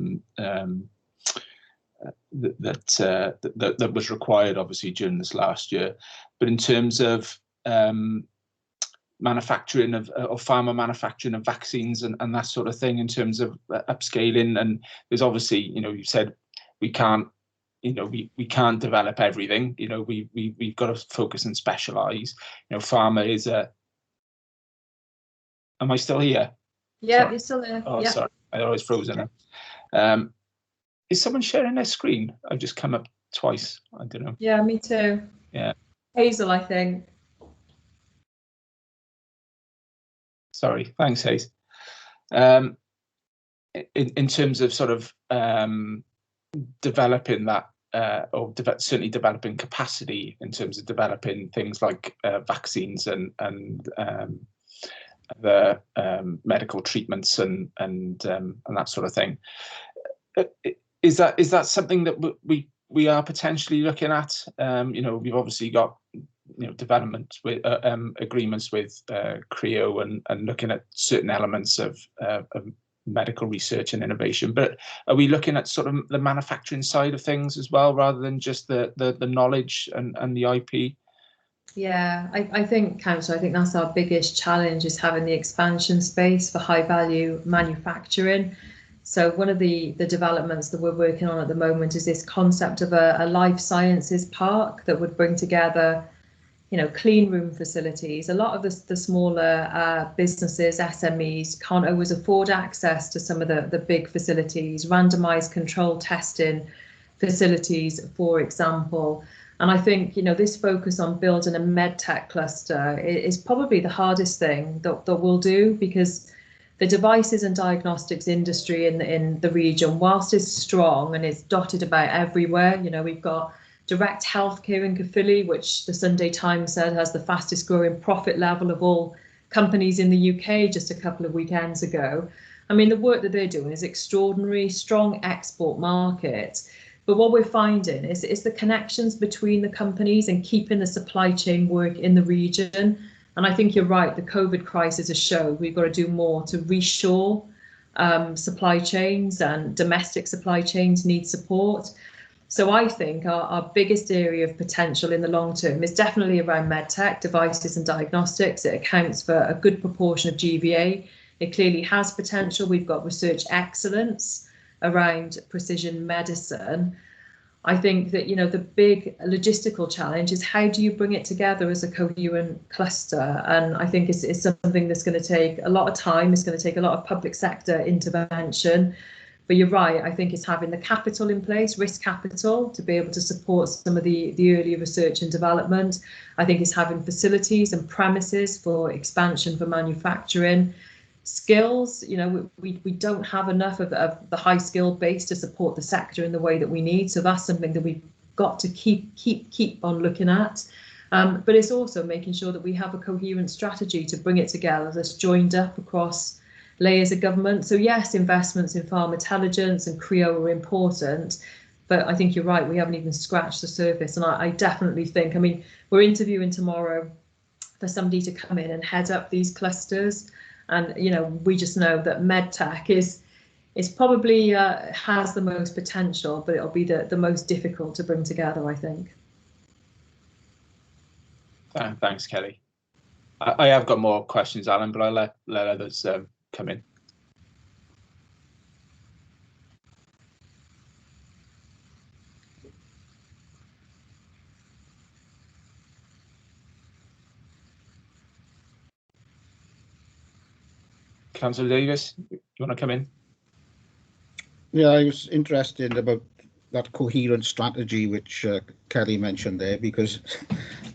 was required obviously during this last year, but in terms of manufacturing of pharma manufacturing of vaccines and that sort of thing, in terms of upscaling. And there's obviously, you said we can't we can't develop everything. We've got to focus and specialize. Pharma is a. Am I still here? Yeah, sorry. You're still there. Oh, yeah. Sorry, I was frozen. Is someone sharing their screen? I've just come up twice. I don't know. Yeah, me too. Yeah. Hazel, I think. Sorry. Thanks, Hayes. In terms of sort of developing that, or certainly developing capacity in terms of developing things like vaccines and the medical treatments and that sort of thing. Is that something that we are potentially looking at? We've obviously got development with agreements with CREO and looking at certain elements of medical research and innovation, but are we looking at sort of the manufacturing side of things as well, rather than just the knowledge and the IP? Yeah, I think, Councillor, I think that's our biggest challenge, is having the expansion space for high value manufacturing. So one of the developments that we're working on at the moment is this concept of a life sciences park that would bring together clean room facilities. A lot of the smaller businesses, SMEs, can't always afford access to some of the big facilities, randomized control testing facilities, for example. And I think, this focus on building a medtech cluster is probably the hardest thing that we'll do, because the devices and diagnostics industry in the region, whilst it's strong and it's dotted about everywhere, we've got direct healthcare in Caerphilly, which the Sunday Times said has the fastest growing profit level of all companies in the UK just a couple of weekends ago. I mean, the work that they're doing is extraordinary, strong export market. But what we're finding is the connections between the companies and keeping the supply chain work in the region. And I think you're right, the COVID crisis has shown we've got to do more to reshore supply chains, and domestic supply chains need support. So I think our biggest area of potential in the long term is definitely around medtech, devices and diagnostics. It accounts for a good proportion of GVA. It clearly has potential. We've got research excellence around precision medicine. I think that, the big logistical challenge is how do you bring it together as a coherent cluster? And I think it's something that's going to take a lot of time. It's going to take a lot of public sector intervention. But you're right, I think it's having the capital in place, risk capital, to be able to support some of the early research and development. I think it's having facilities and premises for expansion for manufacturing. Skills, we don't have enough of the high skill base to support the sector in the way that we need. So that's something that we've got to keep on looking at. But it's also making sure that we have a coherent strategy to bring it together that's joined up across layers of government. So yes, investments in farm intelligence and CREO are important, but I think you're right, we haven't even scratched the surface. And I definitely think, we're interviewing tomorrow for somebody to come in and head up these clusters. And, we just know that medtech is probably has the most potential, but it'll be the most difficult to bring together, I think. Thanks, Kelly. I have got more questions, Alan, but I'll let others come in. Councillor Davis, you want to come in? Yeah, I was interested about that coherent strategy which Kelly mentioned there, because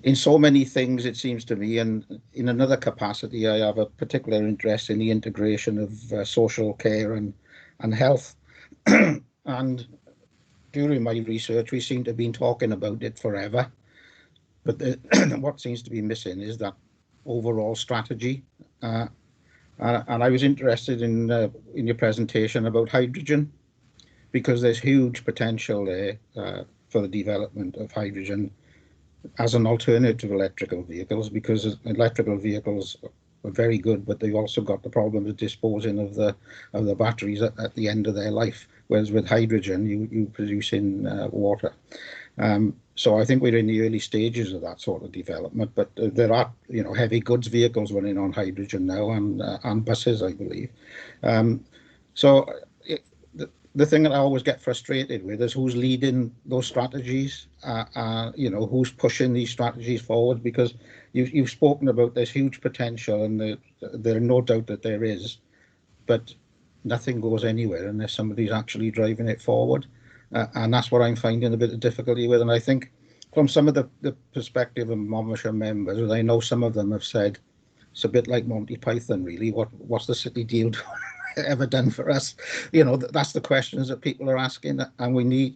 in so many things it seems to me, and in another capacity, I have a particular interest in the integration of social care and health. And during my research, we seem to have been talking about it forever, but what seems to be missing is that overall strategy. And I was interested in your presentation about hydrogen, because there's huge potential there for the development of hydrogen as an alternative to electrical vehicles, because electrical vehicles are very good, but they've also got the problem of disposing of the batteries at the end of their life. Whereas with hydrogen, you produce in water. So I think we're in the early stages of that sort of development, but there are, heavy goods vehicles running on hydrogen now, and buses, I believe. So the thing that I always get frustrated with is who's leading those strategies, who's pushing these strategies forward, because you've spoken about this huge potential, and there are no doubt that there is, but nothing goes anywhere unless somebody's actually driving it forward. And that's what I'm finding a bit of difficulty with. And I think from some of the perspective of Monmouthshire members, I know some of them have said it's a bit like Monty Python, really. What's the city deal ever done for us? That's the questions that people are asking, and we need,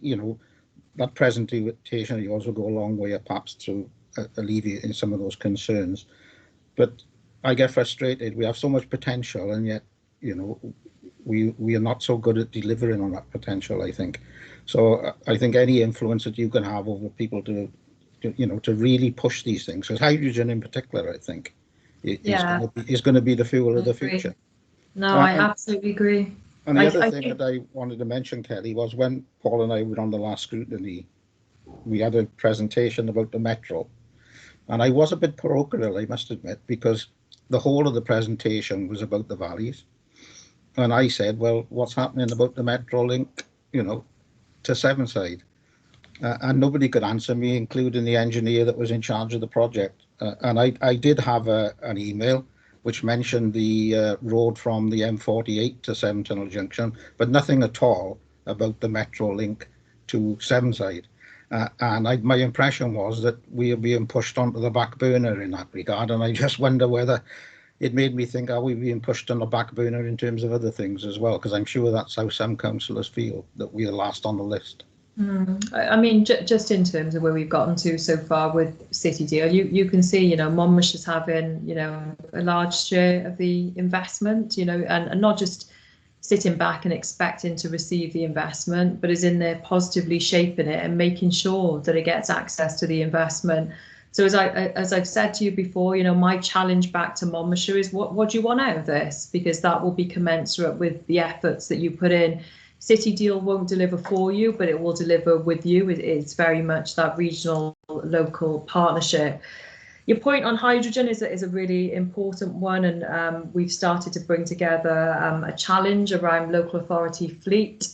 that presentation of yours will go a long way, perhaps, to alleviating some of those concerns. But I get frustrated. We have so much potential, and yet, you know, we are not so good at delivering on that potential, I think. So I think any influence that you can have over people to really push these things, because hydrogen in particular, I think, is going to be the fuel of the future. No, I absolutely agree. And the other thing that I wanted to mention, Kelly, was when Paul and I were on the last scrutiny, we had a presentation about the metro. And I was a bit parochial, I must admit, because the whole of the presentation was about the valleys. And I said, well, what's happening about the metro link, to Sevenside? And nobody could answer me, including the engineer that was in charge of the project. And I did have an email which mentioned the road from the M48 to Seven Tunnel Junction, but nothing at all about the metro link to Sevenside. And my impression was that we are being pushed onto the back burner in that regard. And I just wonder whether it made me think, are we being pushed on the back burner in terms of other things as well? Because I'm sure that's how some councillors feel, that we are last on the list. I mean, just in terms of where we've gotten to so far with City Deal, you can see, Monmouthshire's having, a large share of the investment, and not just sitting back and expecting to receive the investment, but is in there positively shaping it and making sure that it gets access to the investment. So as I've said to you before, my challenge back to Monmouthshire is what do you want out of this? Because that will be commensurate with the efforts that you put in. City Deal won't deliver for you, but it will deliver with you. It's very much that regional local partnership. Your point on hydrogen is a really important one, and we've started to bring together a challenge around local authority fleet,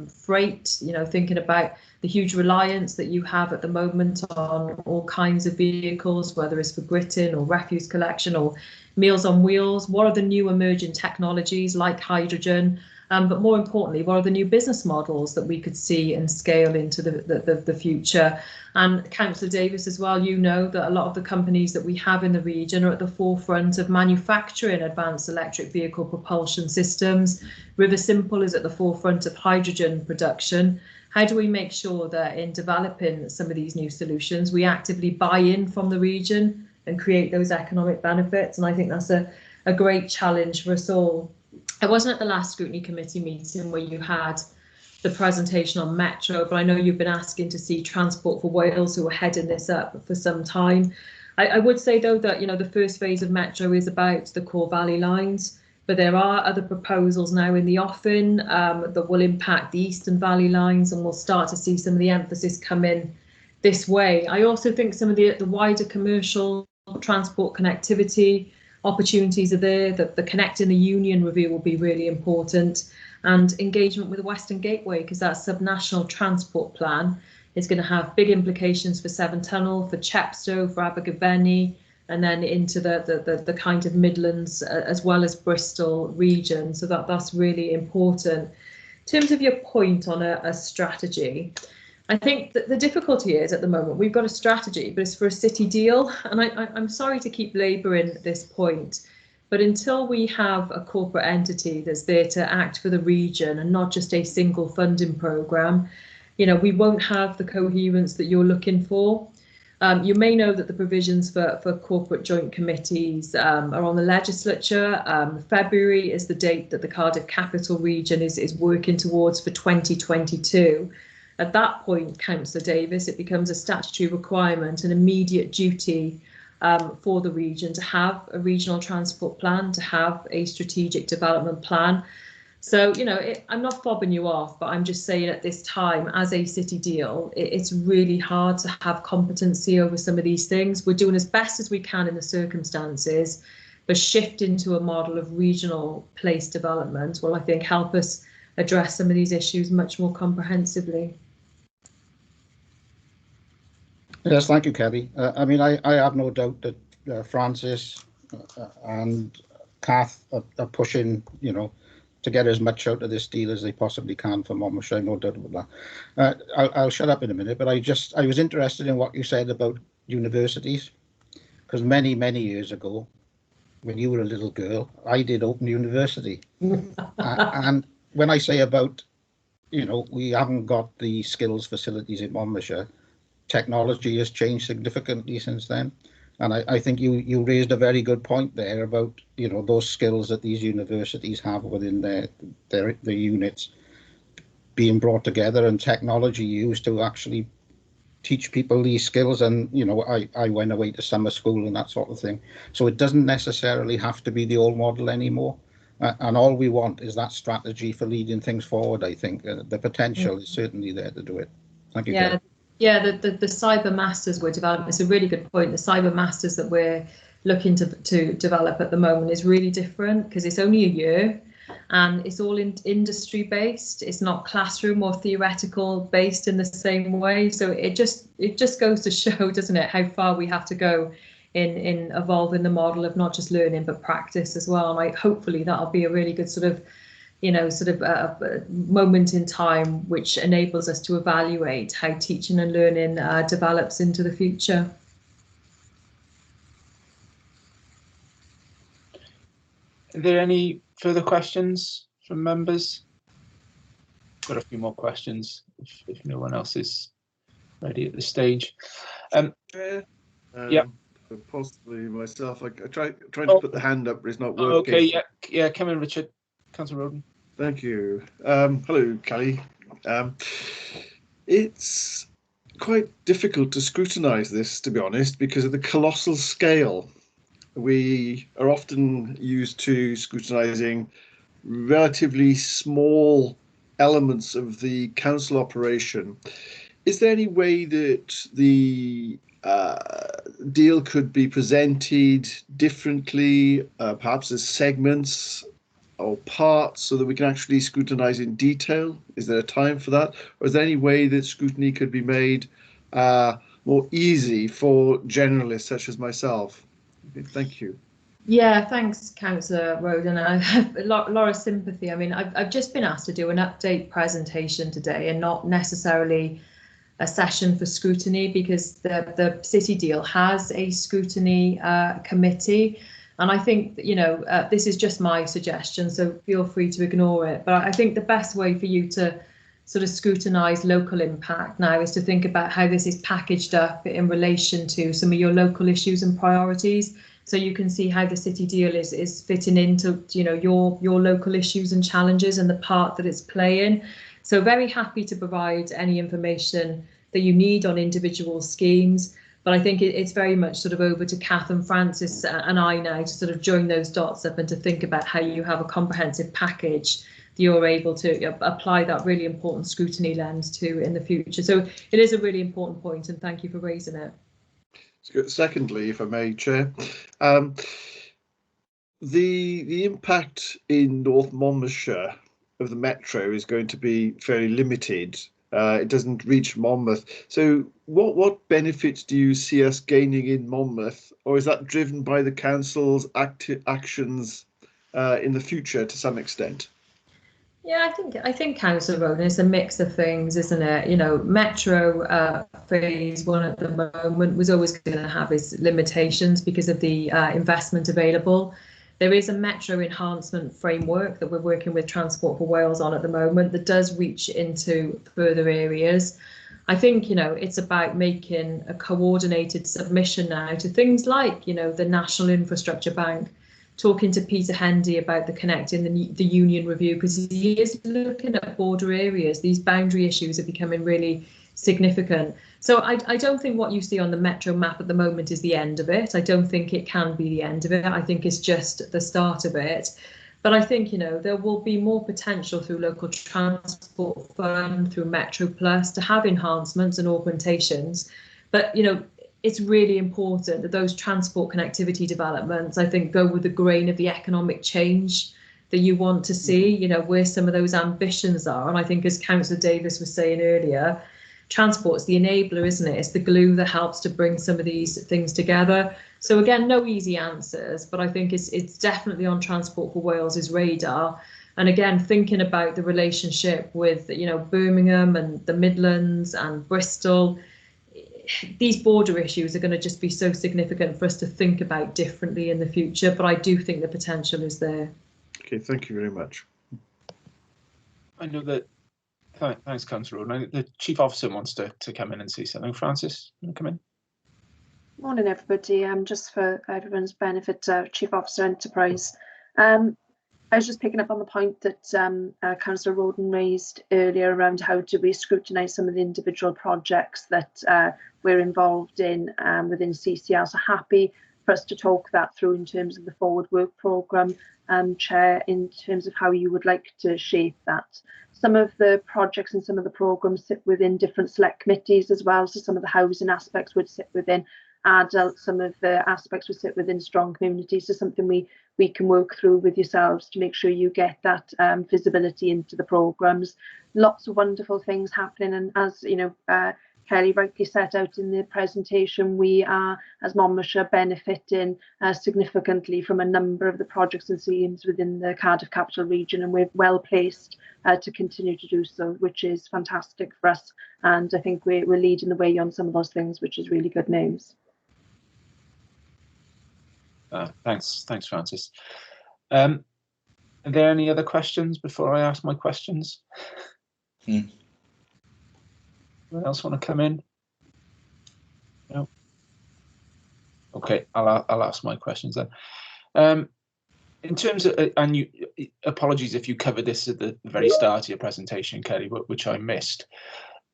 freight, thinking about the huge reliance that you have at the moment on all kinds of vehicles, whether it's for gritting or refuse collection or Meals on Wheels. What are the new emerging technologies like hydrogen? But more importantly, what are the new business models that we could see and scale into the future? And Councillor Davis as well, that a lot of the companies that we have in the region are at the forefront of manufacturing advanced electric vehicle propulsion systems. River Simple is at the forefront of hydrogen production. How do we make sure that in developing some of these new solutions, we actively buy in from the region and create those economic benefits? And I think that's a great challenge for us all. I wasn't at the last scrutiny committee meeting where you had the presentation on Metro, but I know you've been asking to see Transport for Wales, who are heading this up for some time. I would say, though, that the first phase of Metro is about the core valley lines, but there are other proposals now in the offing that will impact the Eastern Valley lines, and we'll start to see some of the emphasis come in this way. I also think some of the wider commercial transport connectivity opportunities are there. The Connecting the Union review will be really important, and engagement with the Western Gateway, because that subnational transport plan is going to have big implications for Severn Tunnel, for Chepstow, for Abergavenny, and then into the kind of Midlands as well as Bristol region. So that's really important. In terms of your point on a strategy, I think that the difficulty is at the moment we've got a strategy, but it's for a city deal. And I'm sorry to keep labouring this point, but until we have a corporate entity that's there to act for the region and not just a single funding programme, we won't have the coherence that you're looking for. You may know that the provisions for corporate joint committees are on the legislature. February is the date that the Cardiff Capital Region is working towards for 2022. At that point, Councillor Davis, it becomes a statutory requirement, an immediate duty for the region to have a regional transport plan, to have a strategic development plan. So, I'm not fobbing you off, but I'm just saying at this time, as a city deal, it's really hard to have competency over some of these things. We're doing as best as we can in the circumstances, but shifting to a model of regional place development will, I think, help us address some of these issues much more comprehensively. Yes, thank you, Kelly. I mean, I have no doubt that Francis and Kath are pushing, to get as much out of this deal as they possibly can for Monmouthshire. No doubt about that. I'll shut up in a minute, but I was interested in what you said about universities, because many years ago, when you were a little girl, I did Open University, and when I say about, we haven't got the skills facilities in Monmouthshire, technology has changed significantly since then. And I think you raised a very good point there about, you know, those skills that these universities have within their units being brought together and technology used to actually teach people these skills. And, you know, I went away to summer school and that sort of thing. So it doesn't necessarily have to be the old model anymore. And all we want is that strategy for leading things forward, I think. The potential is certainly there to do it. Thank you, Kelly. Yeah, the cyber masters we're developing, it's a really good point. The cyber masters that we're looking to develop at the moment is really different because it's only a year and it's all industry based. It's not classroom or theoretical based in the same way. So it just goes to show, doesn't it, how far we have to go in evolving the model of not just learning but practice as well. And hopefully that'll be a really good sort of a moment in time which enables us to evaluate how teaching and learning develops into the future. Are there any further questions from members? Got a few more questions if no one else is ready at this stage. Yeah. Possibly myself. I tried to put the hand up, but it's not working. Okay, yeah. Come in, Richard. Councillor Roden. Thank you. Hello, Kelly. It's quite difficult to scrutinise this, to be honest, because of the colossal scale. We are often used to scrutinising relatively small elements of the council operation. Is there any way that the deal could be presented differently, perhaps as segments or parts, so that we can actually scrutinise in detail? Is there a time for that? Or is there any way that scrutiny could be made more easy for generalists such as myself? Okay, thank you. Yeah, thanks, Councillor Roden. I have a lot of sympathy. I mean, I've just been asked to do an update presentation today and not necessarily a session for scrutiny, because the city deal has a scrutiny committee. And I think, you know, this is just my suggestion, so feel free to ignore it. But I think the best way for you to sort of scrutinise local impact now is to think about how this is packaged up in relation to some of your local issues and priorities. So you can see how the city deal is fitting into, you know, your local issues and challenges and the part that it's playing. So very happy to provide any information that you need on individual schemes. But I think it's very much sort of over to Kath and Francis and I now to sort of join those dots up and to think about how you have a comprehensive package that you're able to apply that really important scrutiny lens to in the future. So it is a really important point, and thank you for raising it. Secondly, if I may, Chair, the impact in North Monmouthshire of the metro is going to be fairly limited. It doesn't reach Monmouth. So what benefits do you see us gaining in Monmouth, or is that driven by the council's actions in the future to some extent? Yeah, I think Council Roden is a mix of things, isn't it? You know, Metro phase one at the moment was always going to have its limitations because of the investment available. There is a Metro enhancement framework that we're working with Transport for Wales on at the moment that does reach into further areas. I think, you know, it's about making a coordinated submission now to things like, you know, the National Infrastructure Bank, talking to Peter Hendy about the Connecting the Union review, because he is looking at border areas. These boundary issues are becoming really significant. So I don't think what you see on the Metro map at the moment is the end of it. I don't think it can be the end of it. I think it's just the start of it. But I think, you know, there will be more potential through local transport fund, through Metro Plus, to have enhancements and augmentations. But, you know, it's really important that those transport connectivity developments, I think, go with the grain of the economic change that you want to see, you know, where some of those ambitions are. And I think, as Councillor Davis was saying earlier, transport's the enabler, isn't it? It's the glue that helps to bring some of these things together. So again, no easy answers, but I think it's definitely on Transport for Wales's radar. And again, thinking about the relationship with, you know, Birmingham and the Midlands and Bristol, these border issues are going to just be so significant for us to think about differently in the future. But I do think the potential is there. Okay, thank you very much. I know that. Thanks, Councillor Roden. The Chief Officer wants to come in and say something. Francis, you want to come in? Morning, everybody. Just for everyone's benefit, Chief Officer Enterprise. I was just picking up on the point that Councillor Roden raised earlier around how do we scrutinise some of the individual projects that we're involved in within CCL. So happy for us to talk that through in terms of the forward work programme, Chair, in terms of how you would like to shape that. Some of the projects and some of the programmes sit within different select committees as well. So some of the housing aspects would sit within adult, some of the aspects would sit within strong communities. So something we can work through with yourselves to make sure you get that visibility into the programmes. Lots of wonderful things happening, and as you know, Kelly rightly set out in the presentation, we are, as Monmouthshire, benefiting significantly from a number of the projects and schemes within the Cardiff capital region, and we're well placed to continue to do so, which is fantastic for us. And I think we're leading the way on some of those things, which is really good news. Thanks, Francis. Are there any other questions before I ask my questions? Anyone else want to come in? No. Okay, I'll ask my questions then. In terms of, and you, apologies if you covered this at the very start of your presentation, Kelly, which I missed.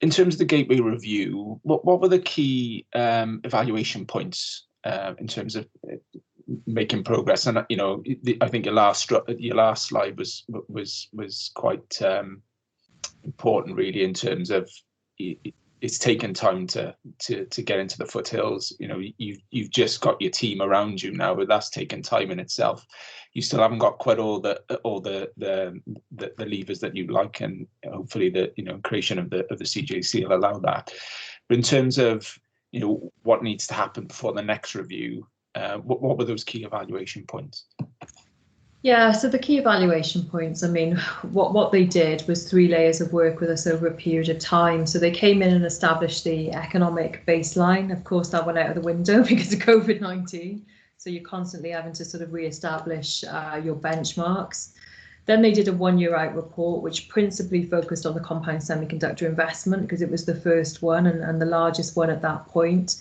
In terms of the Gateway review, what were the key evaluation points in terms of making progress? And you know, I think your last slide was quite important, really, in terms of it's taken time to get into the foothills. You know, you've just got your team around you now, but that's taken time in itself. You still haven't got quite all the levers that you'd like, and hopefully the creation of the CJC will allow that. But in terms of what needs to happen before the next review, what were those key evaluation points? Yeah, so the key evaluation points, I mean, what they did was 3 layers of work with us over a period of time. So they came in and established the economic baseline. Of course, that went out of the window because of COVID-19. So you're constantly having to sort of re-establish your benchmarks. Then they did a 1-year out report, which principally focused on the compound semiconductor investment because it was the first one and the largest one at that point.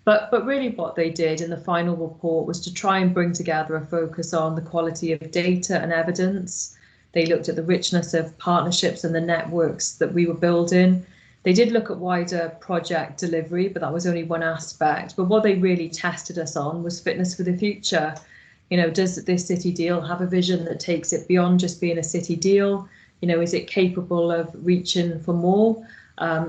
But really what they did in the final report was to try and bring together a focus on the quality of data and evidence. They looked at the richness of partnerships and the networks that we were building. They did look at wider project delivery, but that was only one aspect. But what they really tested us on was fitness for the future. Does this city deal have a vision that takes it beyond just being a city deal? Is it capable of reaching for more?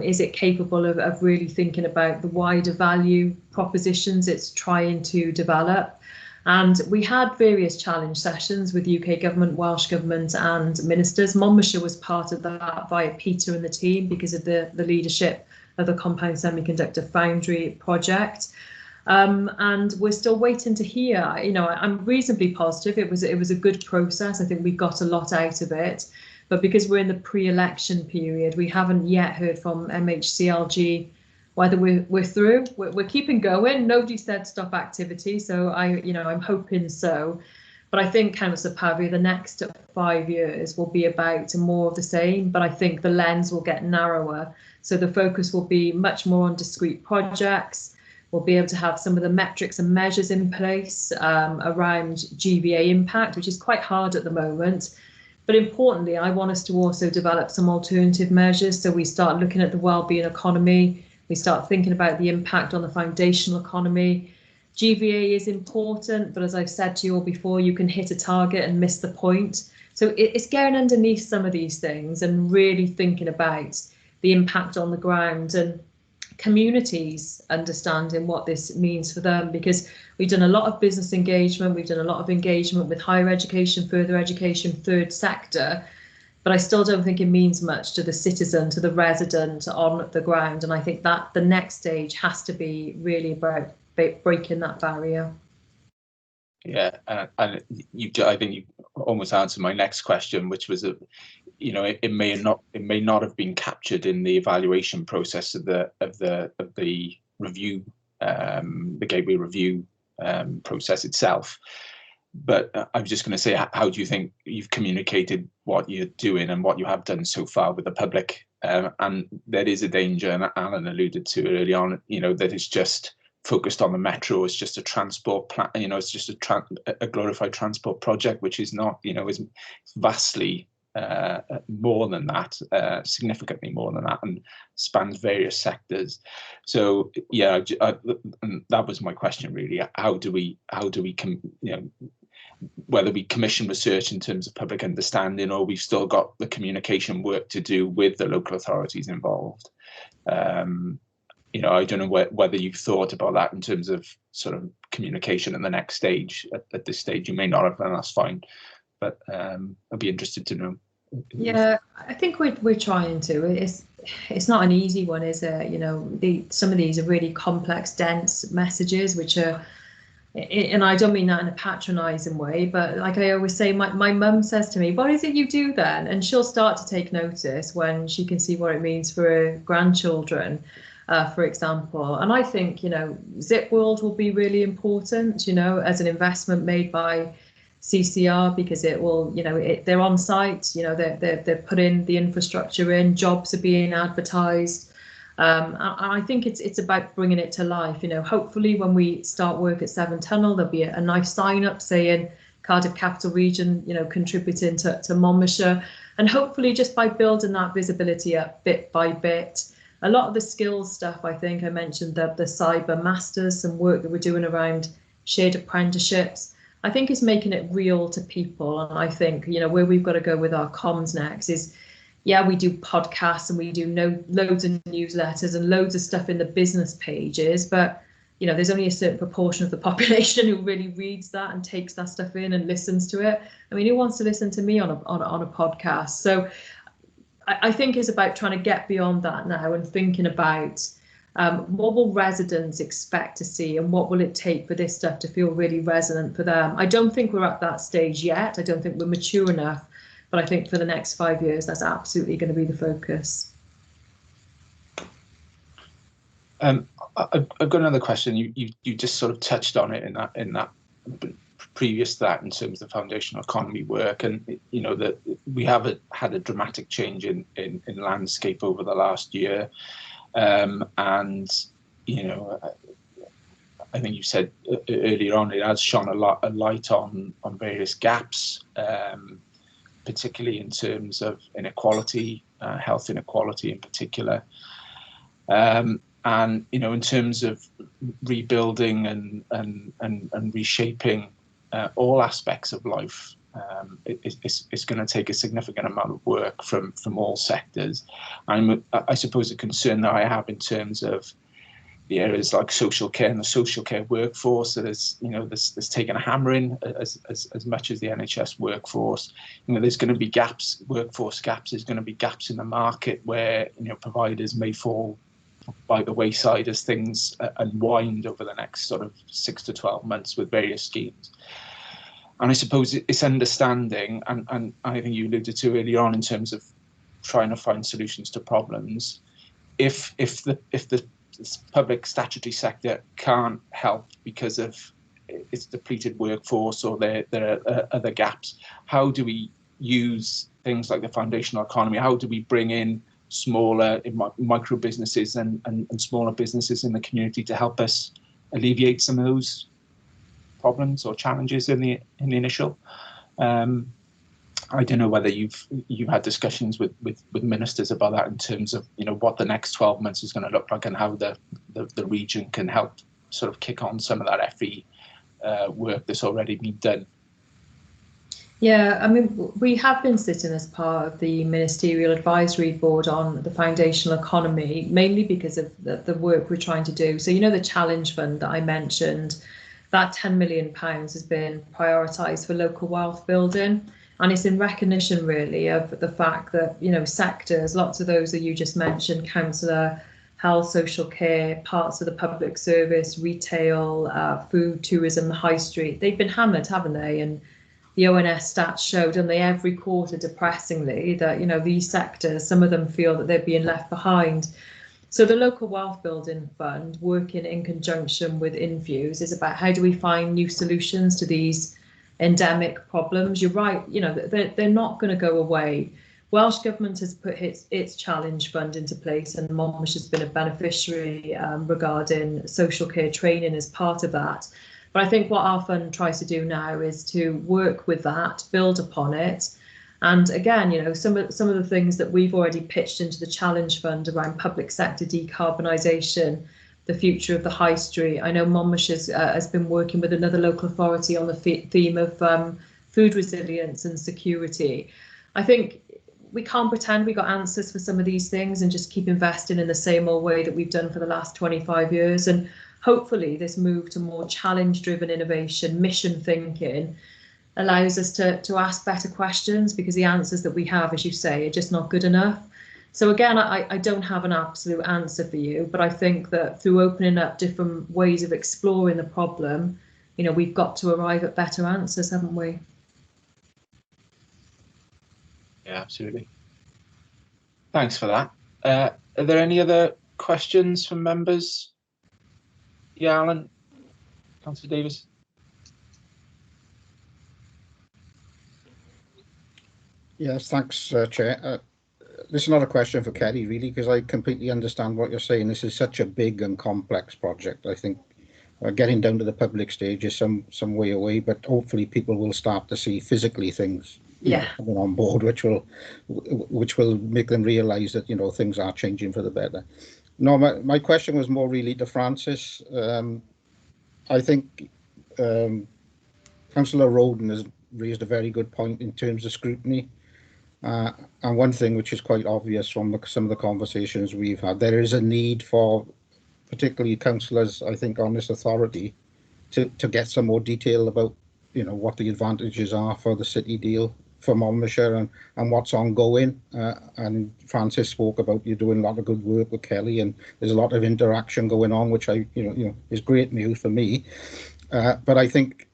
Is it capable of really thinking about the wider value propositions it's trying to develop? And we had various challenge sessions with UK government, Welsh government and ministers. Monmouthshire was part of that via Peter and the team because of the leadership of the Compound Semiconductor Foundry project. And we're still waiting to hear. I'm reasonably positive. It was a good process. I think we got a lot out of it. But because we're in the pre-election period, we haven't yet heard from MHCLG whether we're through. We're keeping going. Nobody said stop activity, so I'm hoping so. But I think, Councillor Pavia, the next 5 years will be about more of the same. But I think the lens will get narrower, so the focus will be much more on discrete projects. We'll be able to have some of the metrics and measures in place around GVA impact, which is quite hard at the moment. But importantly, I want us to also develop some alternative measures. So we start looking at the wellbeing economy. We start thinking about the impact on the foundational economy. GVA is important, but as I've said to you all before, you can hit a target and miss the point. So it's getting underneath some of these things and really thinking about the impact on the ground and communities understanding what this means for them, because we've done a lot of business engagement, we've done a lot of engagement with higher education, further education, third sector, but I still don't think it means much to the citizen, to the resident on the ground. And I think that the next stage has to be really about breaking that barrier. Yeah, and I think you almost answered my next question, which was it may not have been captured in the evaluation process of the review, the Gateway review process itself. But I was just going to say, how do you think you've communicated what you're doing and what you have done so far with the public? And there is a danger, and Alan alluded to early on, that it's just focused on the metro as just a transport plan, it's just a glorified transport project, which is not, is vastly more than that, significantly more than that, and spans various sectors. So yeah, and that was my question really. How do we whether we commission research in terms of public understanding, or we've still got the communication work to do with the local authorities involved. I don't know whether you've thought about that in terms of sort of communication in the next stage. At this stage, you may not have, and that's fine. But I'd be interested to know. Yeah, I think we're trying to. It's not an easy one, is it? Some of these are really complex, dense messages, which are, and I don't mean that in a patronising way, but like I always say, my mum says to me, "What is it you do then?" And she'll start to take notice when she can see what it means for her grandchildren. For example, and I think Zip World will be really important, as an investment made by CCR, because it will, they're on site, they're putting the infrastructure in, jobs are being advertised. I think it's about bringing it to life. Hopefully when we start work at Severn Tunnel, there'll be a nice sign up saying Cardiff Capital Region, contributing to Monmouthshire, and hopefully just by building that visibility up bit by bit. A lot of the skills stuff, I think I mentioned the cyber masters, some work that we're doing around shared apprenticeships, I think is making it real to people. And I think, where we've got to go with our comms next is, yeah, we do podcasts and we do loads of newsletters and loads of stuff in the business pages, but there's only a certain proportion of the population who really reads that and takes that stuff in and listens to it. I mean, who wants to listen to me on a podcast? So I think it's about trying to get beyond that now and thinking about what will residents expect to see and what will it take for this stuff to feel really resonant for them. I don't think we're at that stage yet. I don't think we're mature enough, but I think for the next 5 years, that's absolutely going to be the focus. I've got another question. You just sort of touched on it in that previous to that in terms of foundational economy work, and that we have had a dramatic change in landscape over the last year, and I think you said earlier on it has shone a light on various gaps, particularly in terms of inequality, health inequality in particular, and in terms of rebuilding and reshaping all aspects of life. It's going to take a significant amount of work from all sectors. I suppose a concern that I have in terms of the areas like social care and the social care workforce that is, that's taken a hammering as much as the NHS workforce. There's going to be gaps, workforce gaps. There's going to be gaps in the market where providers may fall by the wayside as things unwind over the next sort of 6 to 12 months with various schemes. And I suppose it's understanding, and I think you alluded to earlier on in terms of trying to find solutions to problems. If the public statutory sector can't help because of its depleted workforce or there are other gaps, how do we use things like the foundational economy? How do we bring in smaller micro businesses and smaller businesses in the community to help us alleviate some of those problems or challenges in the initial? I don't know whether you've had discussions with ministers about that in terms of what the next 12 months is going to look like and how the region can help sort of kick on some of that FE work that's already been done. Yeah, I mean, we have been sitting as part of the Ministerial Advisory Board on the foundational economy, mainly because of the work we're trying to do. So, the Challenge Fund that I mentioned, that £10 million has been prioritised for local wealth building. And it's in recognition, really, of the fact that, sectors, lots of those that you just mentioned, councillor, health, social care, parts of the public service, retail, food, tourism, the high street, they've been hammered, haven't they? And the ONS stats showed, and they every quarter, depressingly, that these sectors, some of them feel that they're being left behind. So the Local Wealth Building Fund, working in conjunction with Infuse, is about how do we find new solutions to these endemic problems. You're right, they're not going to go away, Welsh Government has put its challenge fund into place, and Monmouthshire has been a beneficiary regarding social care training as part of that. But I think what our fund tries to do now is to work with that, build upon it. And again, you know, some of the things that we've already pitched into the challenge fund around public sector decarbonisation, the future of the high street. I know Monmouthshire has been working with another local authority on the theme of food resilience and security. I think we can't pretend we got answers for some of these things and just keep investing in the same old way that we've done for the last 25 years. And hopefully this move to more challenge-driven innovation, mission thinking, allows us to ask better questions, because the answers that we have, as you say, are just not good enough. So again, I don't have an absolute answer for you, but I think that through opening up different ways of exploring the problem, you know, we've got to arrive at better answers, haven't we? Yeah, absolutely. Thanks for that. Are there any other questions from members? Yeah, Alan, Councillor Davis. Yes, thanks, Chair. This is not a question for Kelly, really, because I completely understand what you're saying. This is such a big and complex project. I think getting down to the public stage is some way away, but hopefully people will start to see physically things coming on board, which will make them realise that, you know, things are changing for the better. No, my question was more really to Francis. I think Councillor Roden has raised a very good point in terms of scrutiny. And one thing which is quite obvious from some of the conversations we've had, there is a need for, particularly councillors, I think, on this authority, to get some more detail about, you know, what the advantages are for the city deal for Monmouthshire and what's ongoing. And Francis spoke about you doing a lot of good work with Kelly, and there's a lot of interaction going on, which is great news for me. But I think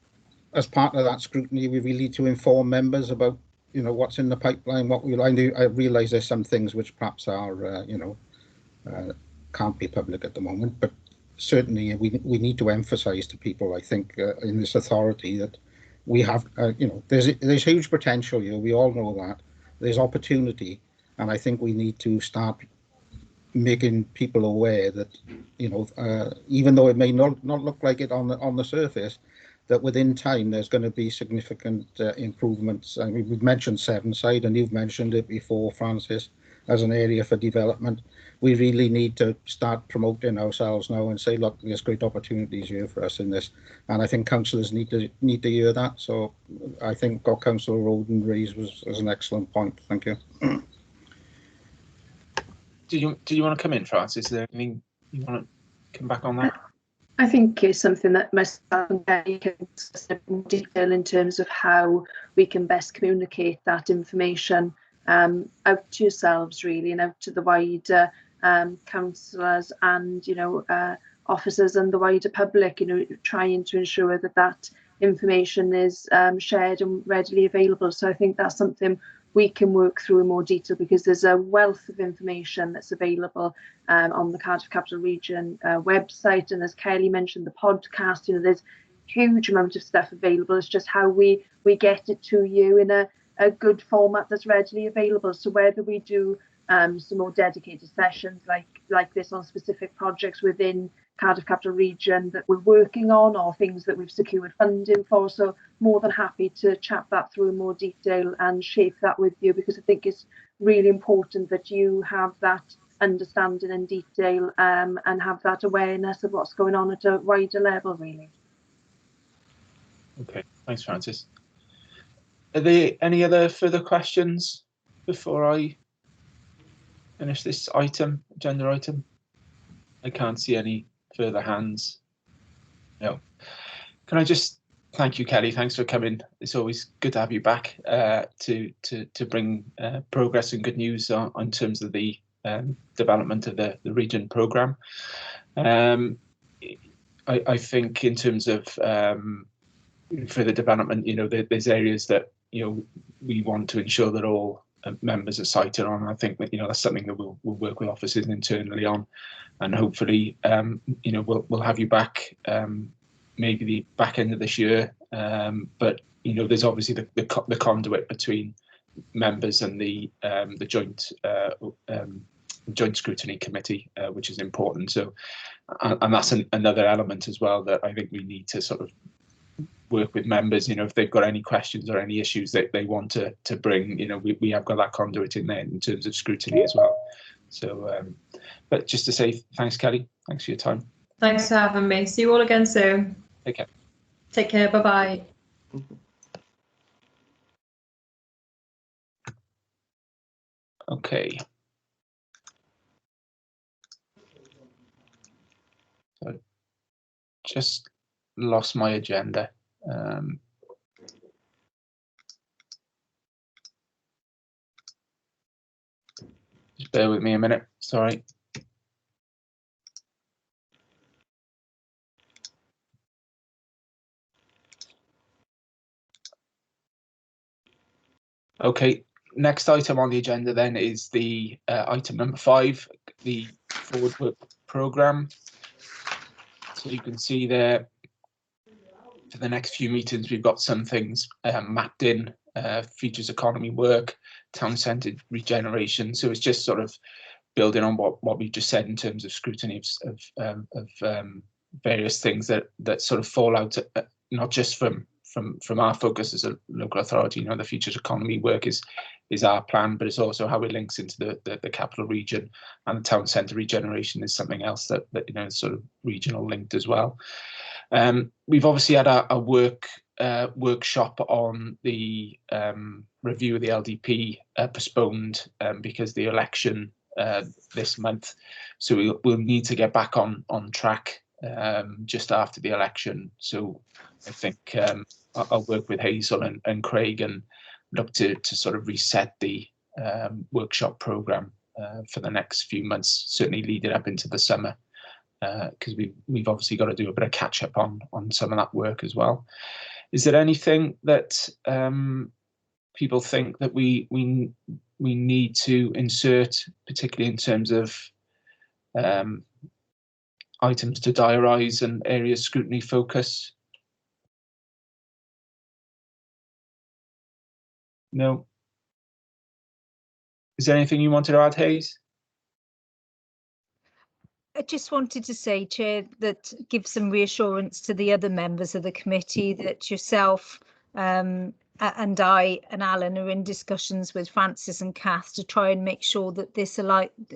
as part of that scrutiny, we really need to inform members about, you know, what's in the pipeline, what we like. I realise there's some things which perhaps are, can't be public at the moment, but certainly we need to emphasise to people, I think, in this authority that we have, there's huge potential here. We all know that. There's opportunity, and I think we need to start making people aware that, you know, even though it may not look like it on the surface, that within time there's going to be significant improvements. I mean, we've mentioned Sevenside, and you've mentioned it before, Francis, as an area for development. We really need to start promoting ourselves now and say, look, there's great opportunities here for us in this. And I think councillors need to hear that. So I think what Councillor Roden raised was an excellent point. Thank you. Do you want to come in, Francis? Is there anything you want to come back on that? I think it's something that myself and Kelly can discuss in more detail in terms of how we can best communicate that information out to yourselves, really, and out to the wider councillors and, you know, officers and the wider public, you know, trying to ensure that that information is shared and readily available. So I think that's something we can work through in more detail, because there's a wealth of information that's available on the Cardiff Capital Region website, and as Kelly mentioned, the podcast, you know, there's huge amount of stuff available. It's just how we get it to you in a good format that's readily available. So whether we do some more dedicated sessions like this on specific projects within Cardiff Capital Region that we're working on, or things that we've secured funding for, so more than happy to chat that through in more detail and shape that with you, because I think it's really important that you have that understanding and detail and have that awareness of what's going on at a wider level, really. Okay, thanks, Francis. Are there any other further questions before I finish this agenda item? I can't see any further hands. No. Can I just thank you, Kelly? Thanks for coming. It's always good to have you back to bring progress and good news on terms of the development of the region programme. I think in terms of further development, you know, there's areas that, you know, we want to ensure that all members are cited on. I think that, you know, that's something that we'll work with officers internally on, and hopefully, you know, we'll have you back maybe the back end of this year. But you know, there's obviously the conduit between members and the joint scrutiny committee, which is important. So, and that's another element as well that I think we need to sort of work with members. You know, if they've got any questions or any issues that they want to bring, you know, we have got that conduit in there in terms of scrutiny as well. So, but just to say thanks, Kelly. Thanks for your time. Thanks for having me. See you all again soon. Take care. Take care. Bye-bye. Okay. So just lost my agenda. Just bear with me a minute. Sorry. Okay, next item on the agenda then is the item number 5, the forward work programme. So you can see there for the next few meetings we've got some things mapped in, features economy work, town centre regeneration. So it's just sort of building on what we just said in terms of scrutiny of various things that sort of fall out, not just from our focus as a local authority. You know, the futures economy work is our plan, but it's also how it links into the capital region, and the town centre regeneration is something else that you know is sort of regional linked as well. We've obviously had a workshop on the review of the LDP postponed because the election this month, so we'll need to get back on track just after the election. So I think I'll work with Hazel and Craig and look to sort of reset the workshop programme for the next few months, certainly leading up into the summer, because we've obviously got to do a bit of catch up on some of that work as well. Is there anything that people think that we need to insert, particularly in terms of items to diarise and areas scrutiny focus? No. Is there anything you wanted to add, Hayes? I just wanted to say, Chair, that give some reassurance to the other members of the committee that yourself and I and Alan are in discussions with Francis and Kath to try and make sure that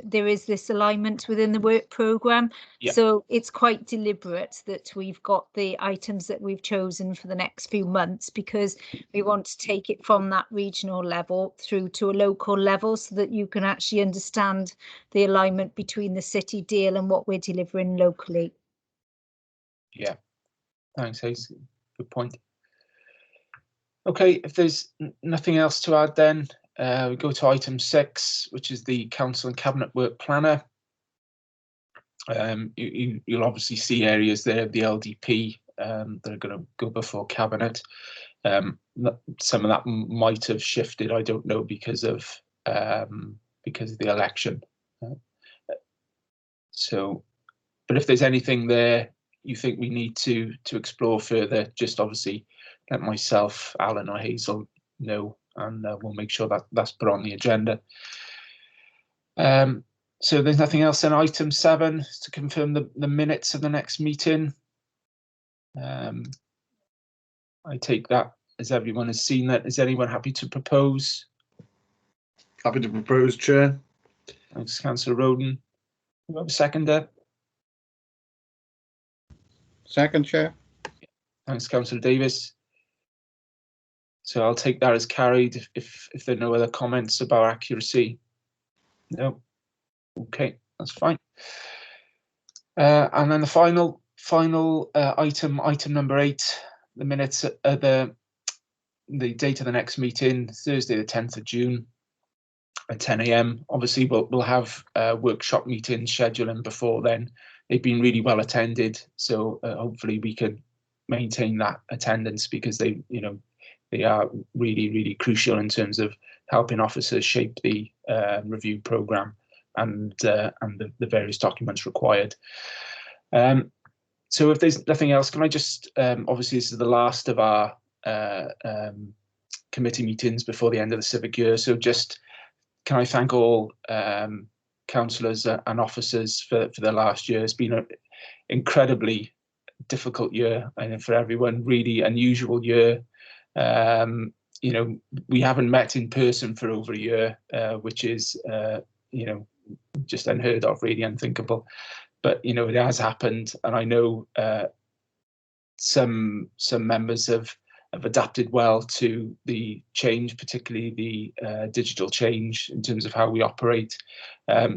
there is this alignment within the work programme. Yeah. So it's quite deliberate that we've got the items that we've chosen for the next few months, because we want to take it from that regional level through to a local level so that you can actually understand the alignment between the city deal and what we're delivering locally. Yeah, thanks, Hayes. Good point. Okay, if there's nothing else to add, then we go to item 6, which is the Council and Cabinet Work Planner. You'll obviously see areas there of the LDP that are going to go before Cabinet. Some of that might have shifted, I don't know, because of the election. So, but if there's anything there you think we need to explore further, just obviously let myself, Alan or Hazel know, and we'll make sure that that's put on the agenda. So there's nothing else in item 7 to confirm the minutes of the next meeting. I take that as everyone has seen that. Is anyone happy to propose? Happy to propose, Chair. Thanks, Councillor Roden. Do we have a seconder? Second, Chair. Thanks, Councillor Davis. So I'll take that as carried if there are no other comments about accuracy. No. Okay, that's fine. And then the final item number 8, the minutes, the date of the next meeting, Thursday the 10th of June at 10 AM. Obviously, we'll have workshop meetings scheduling before then. They've been really well attended, so hopefully we can maintain that attendance, because they are really crucial in terms of helping officers shape the review programme and the various documents required. So if there's nothing else, can I just obviously this is the last of our committee meetings before the end of the civic year. So just can I thank all councillors and officers for the last year. It's been an incredibly difficult year, and for everyone, really unusual year. You know, we haven't met in person for over a year, which is, you know, just unheard of, really unthinkable. But, you know, it has happened, and I know some members have adapted well to the change, particularly the digital change in terms of how we operate.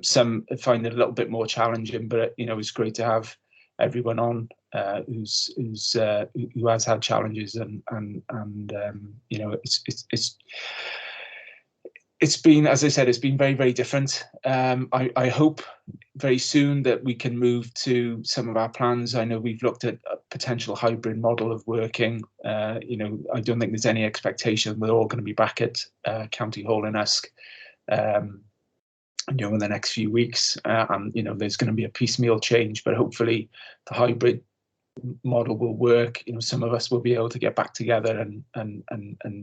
Some find it a little bit more challenging, but, you know, it's great to have everyone on who has had challenges, and you know, it's been, as I said, it's been very, very different. I hope very soon that we can move to some of our plans. I know we've looked at a potential hybrid model of working. You know, I don't think there's any expectation we're all going to be back at County Hall in Usk, you know, in the next few weeks. And, you know, there's going to be a piecemeal change, but hopefully the hybrid model will work. You know, some of us will be able to get back together and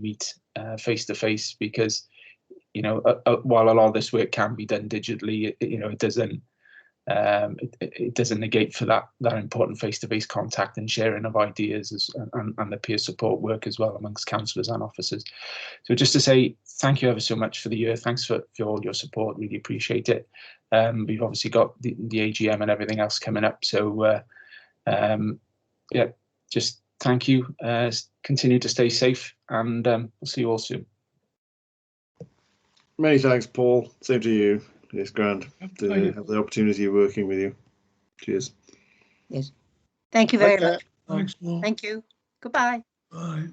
meet face to face, because, you know, while a lot of this work can be done digitally, you know, it doesn't negate for that important face-to-face contact and sharing of ideas and the peer support work as well amongst councillors and officers. So just to say thank you ever so much for the year. Thanks for all your support. Really appreciate it. We've obviously got the AGM and everything else coming up. So yeah, just thank you. Continue to stay safe, and we'll see you all soon. Many thanks, Paul. Same to you. It's grand to have the opportunity of working with you. Cheers. Yes. Thank you very much. Thanks, Paul. Thank you. Goodbye. Bye.